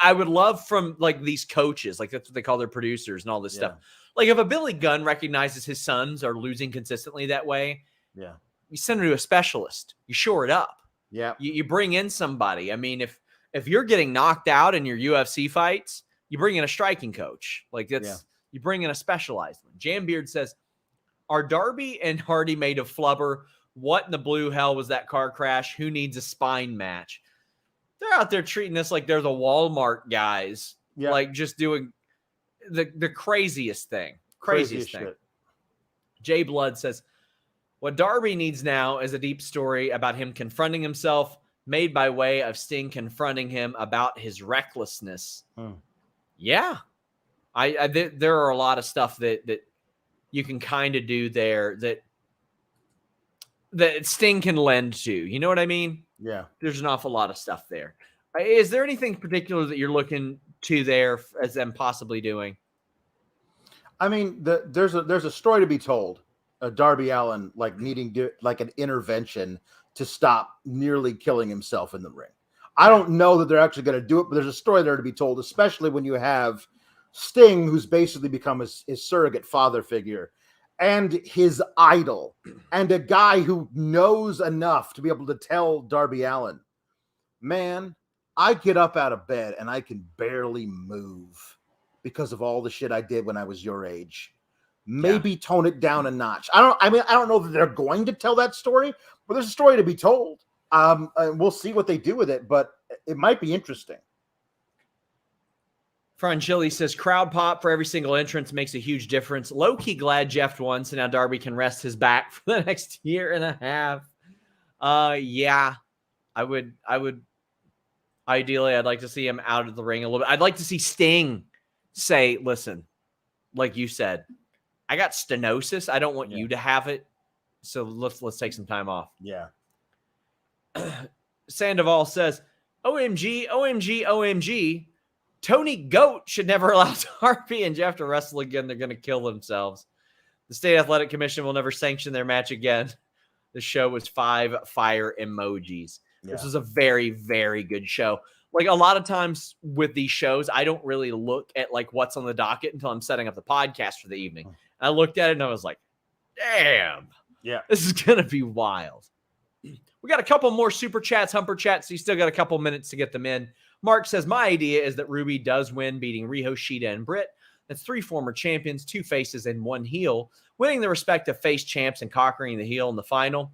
Speaker 1: I would love from like these coaches, like that's what they call their producers and all this stuff. Like if a Billy Gunn recognizes his sons are losing consistently that way, you send him to a specialist. You shore it up.
Speaker 2: Yeah.
Speaker 1: You bring in somebody. I mean, if you're getting knocked out in your UFC fights, you bring in a striking coach. Like you bring in a specialized one. Jambeard says, are Darby and Hardy made of flubber? What in the blue hell was that car crash? Who needs a spine match? They're out there treating this like they're the Walmart guys. Yeah. Like just doing the craziest thing. Craziest thing. Shit. Jay Blood says, what Darby needs now is a deep story about him confronting himself, made by way of Sting confronting him about his recklessness. Yeah. There are a lot of stuff that you can kind of do there that Sting can lend to. You know what I mean?
Speaker 2: Yeah.
Speaker 1: There's an awful lot of stuff there. Is there anything particular that you're looking to there as them possibly doing?
Speaker 2: I mean, there's a story to be told. Darby Allin like needing like an intervention to stop nearly killing himself in the ring. I don't know that they're actually going to do it, but there's a story there to be told, especially when you have Sting, who's basically become his surrogate father figure, and his idol, and a guy who knows enough to be able to tell Darby Allin, man, I get up out of bed and I can barely move because of all the shit I did when I was your age. Maybe tone it down a notch. I don't know that they're going to tell that story, but there's a story to be told. And we'll see what they do with it, but it might be interesting.
Speaker 1: Franchilli says crowd pop for every single entrance makes a huge difference. Low-key glad Jeff won, so now Darby can rest his back for the next year and a half. Yeah, I would ideally, I'd like to see him out of the ring a little bit. I'd like to see Sting say, listen, like you said, I got stenosis. I don't want you to have it. So let's take some time off.
Speaker 2: Yeah.
Speaker 1: Sandoval says, OMG, OMG, OMG. Toni Goat should never allow Darby and Jeff to wrestle again. They're going to kill themselves. The State Athletic Commission will never sanction their match again. The show was 5 fire emojis. Yeah. This was a very, very good show. Like a lot of times with these shows, I don't really look at like what's on the docket until I'm setting up the podcast for the evening. And I looked at it and I was like, damn.
Speaker 2: Yeah.
Speaker 1: This is going to be wild. We got a couple more super chats, humper chats. So you still got a couple minutes to get them in. Mark says, my idea is that Ruby does win, beating Riho, Shida, and Britt. That's 3 former champions, 2 faces, and 1 heel, winning the respective face champs and conquering the heel in the final.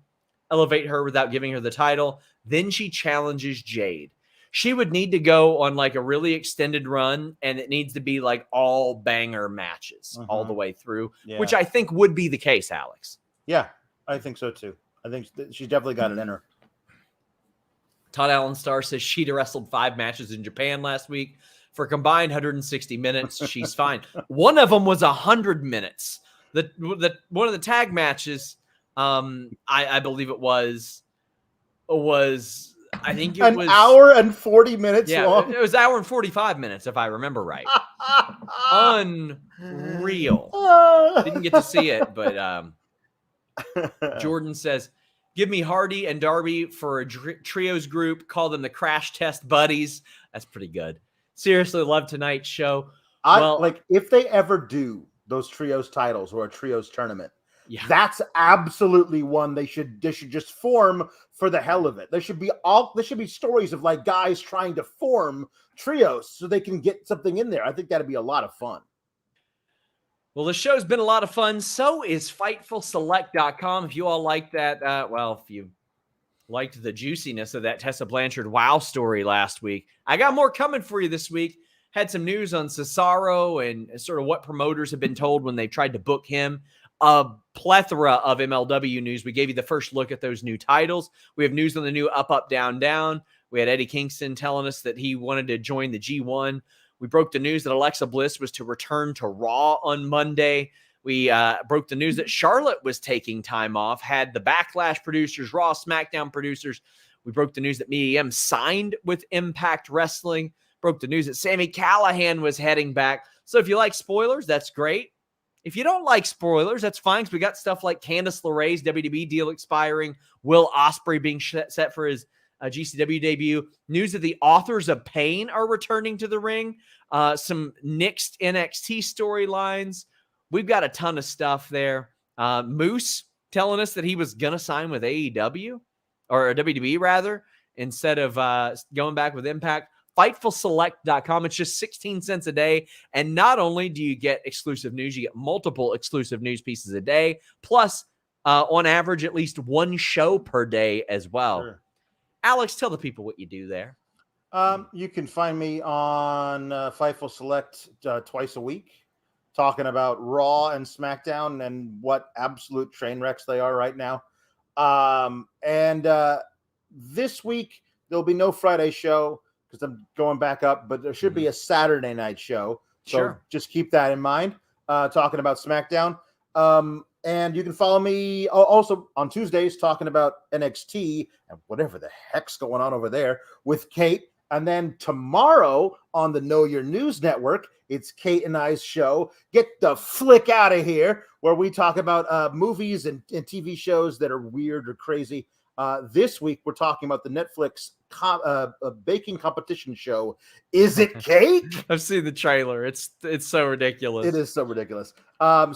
Speaker 1: Elevate her without giving her the title. Then she challenges Jade. She would need to go on like a really extended run, and it needs to be like all banger matches all the way through, which I think would be the case, Alex.
Speaker 2: Yeah, I think so too. I think she's definitely got it in her.
Speaker 1: Todd Allen Star says Shida wrestled 5 matches in Japan last week for a combined 160 minutes. She's fine. One of them was 100 minutes. The one of the tag matches, I believe it was I think it was
Speaker 2: an hour and 40 minutes long.
Speaker 1: It was an hour and 45 minutes, if I remember right. Unreal. Didn't get to see it, but Jordan says, give me Hardy and Darby for a trios group. Call them the Crash Test Buddies. That's pretty good. Seriously, love tonight's show.
Speaker 2: Like if they ever do those trios titles or a trios tournament, that's absolutely one they should just form for the hell of it. There should be stories of like guys trying to form trios so they can get something in there. I think that'd be a lot of fun.
Speaker 1: Well, the show's been a lot of fun. So is FightfulSelect.com. If you all like that, if you liked the juiciness of that Tessa Blanchard wow story last week, I got more coming for you this week. Had some news on Cesaro and sort of what promoters have been told when they tried to book him. A plethora of MLW news. We gave you the first look at those new titles. We have news on the new Up, Up, Down, Down. We had Eddie Kingston telling us that he wanted to join the G1. We broke the news that Alexa Bliss was to return to Raw on Monday. We broke the news that Charlotte was taking time off, had the Backlash producers, Raw, SmackDown producers. We broke the news that Mia Yim signed with Impact Wrestling. Broke the news that Sami Callihan was heading back. So if you like spoilers, that's great. If you don't like spoilers, that's fine, because we got stuff like Candice LeRae's WWE deal expiring, Will Ospreay being set for his GCW debut, news that the Authors of Pain are returning to the ring, some nixed NXT storylines. We've got a ton of stuff there. Moose telling us that he was going to sign with AEW, or WWE rather, instead of going back with Impact. FightfulSelect.com. It's just 16 cents a day. And not only do you get exclusive news, you get multiple exclusive news pieces a day, plus on average, at least 1 show per day as well. Sure. Alex, tell the people what you do there.
Speaker 2: You can find me on Fightful Select twice a week, talking about Raw and SmackDown and what absolute train wrecks they are right now. And this week, there'll be no Friday show because I'm going back up, but there should be a Saturday night show. So just keep that in mind, talking about SmackDown. And you can follow me also on Tuesdays talking about NXT and whatever the heck's going on over there with Kate. And then tomorrow on the Know Your News Network, it's Kate and I's show, Get the Flick Out of Here, where we talk about movies and TV shows that are weird or crazy. This week, we're talking about the Netflix baking competition show. Is it cake?
Speaker 1: I've seen the trailer. It's so ridiculous.
Speaker 2: It is so ridiculous.
Speaker 1: Some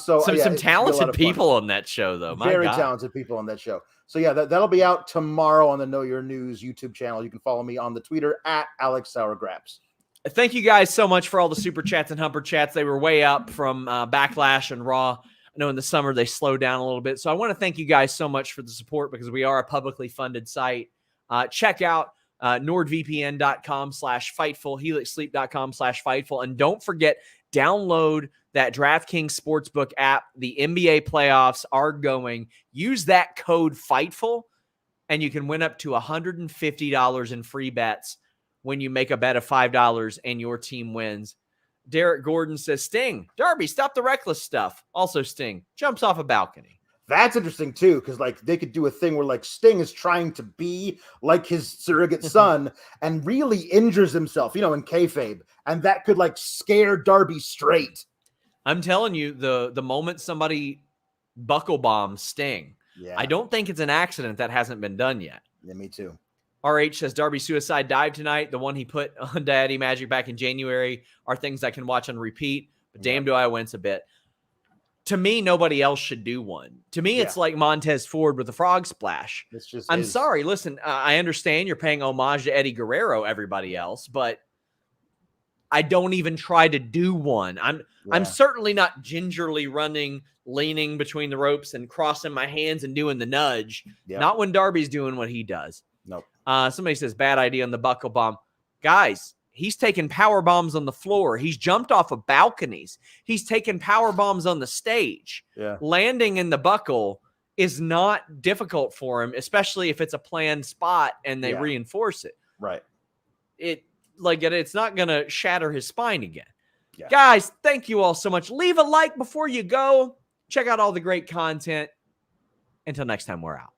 Speaker 1: talented people on that show, though.
Speaker 2: Very talented people on that show. So yeah, that'll be out tomorrow on the Know Your News YouTube channel. You can follow me on the Twitter at Alex Sourgraps.
Speaker 1: Thank you guys so much for all the super chats and humper chats. They were way up from Backlash and Raw. I know in the summer they slowed down a little bit. So I want to thank you guys so much for the support because we are a publicly funded site. Check out nordvpn.com/Fightful, helixsleep.com/Fightful. And don't forget, download that DraftKings Sportsbook app. The NBA playoffs are going. Use that code Fightful, and you can win up to $150 in free bets when you make a bet of $5 and your team wins. Derek Gordon says, Sting, Darby, stop the reckless stuff. Also, Sting jumps off a balcony.
Speaker 2: That's interesting, too, because like they could do a thing where like Sting is trying to be like his surrogate son and really injures himself, in kayfabe. And that could like scare Darby straight.
Speaker 1: I'm telling you, the moment somebody buckle bombs Sting, I don't think it's an accident that hasn't been done yet.
Speaker 2: Yeah, me too.
Speaker 1: RH says Darby suicide dive tonight. The one he put on Daddy Magic back in January are things I can watch on repeat. But damn, do I wince a bit. To me, nobody else should do one. To me, it's like Montez Ford with the frog splash. I'm sorry. Listen, I understand you're paying homage to Eddie Guerrero, everybody else, but I don't even try to do one. I'm certainly not gingerly running, leaning between the ropes and crossing my hands and doing the nudge. Yep. Not when Darby's doing what he does.
Speaker 2: Nope.
Speaker 1: Somebody says bad idea on the buckle bomb. Guys, he's taken power bombs on the floor. He's jumped off of balconies. He's taken power bombs on the stage.
Speaker 2: Yeah.
Speaker 1: Landing in the buckle is not difficult for him, especially if it's a planned spot and they reinforce it.
Speaker 2: Right.
Speaker 1: It's not going to shatter his spine again.
Speaker 2: Yeah.
Speaker 1: Guys, thank you all so much. Leave a like before you go. Check out all the great content. Until next time, we're out.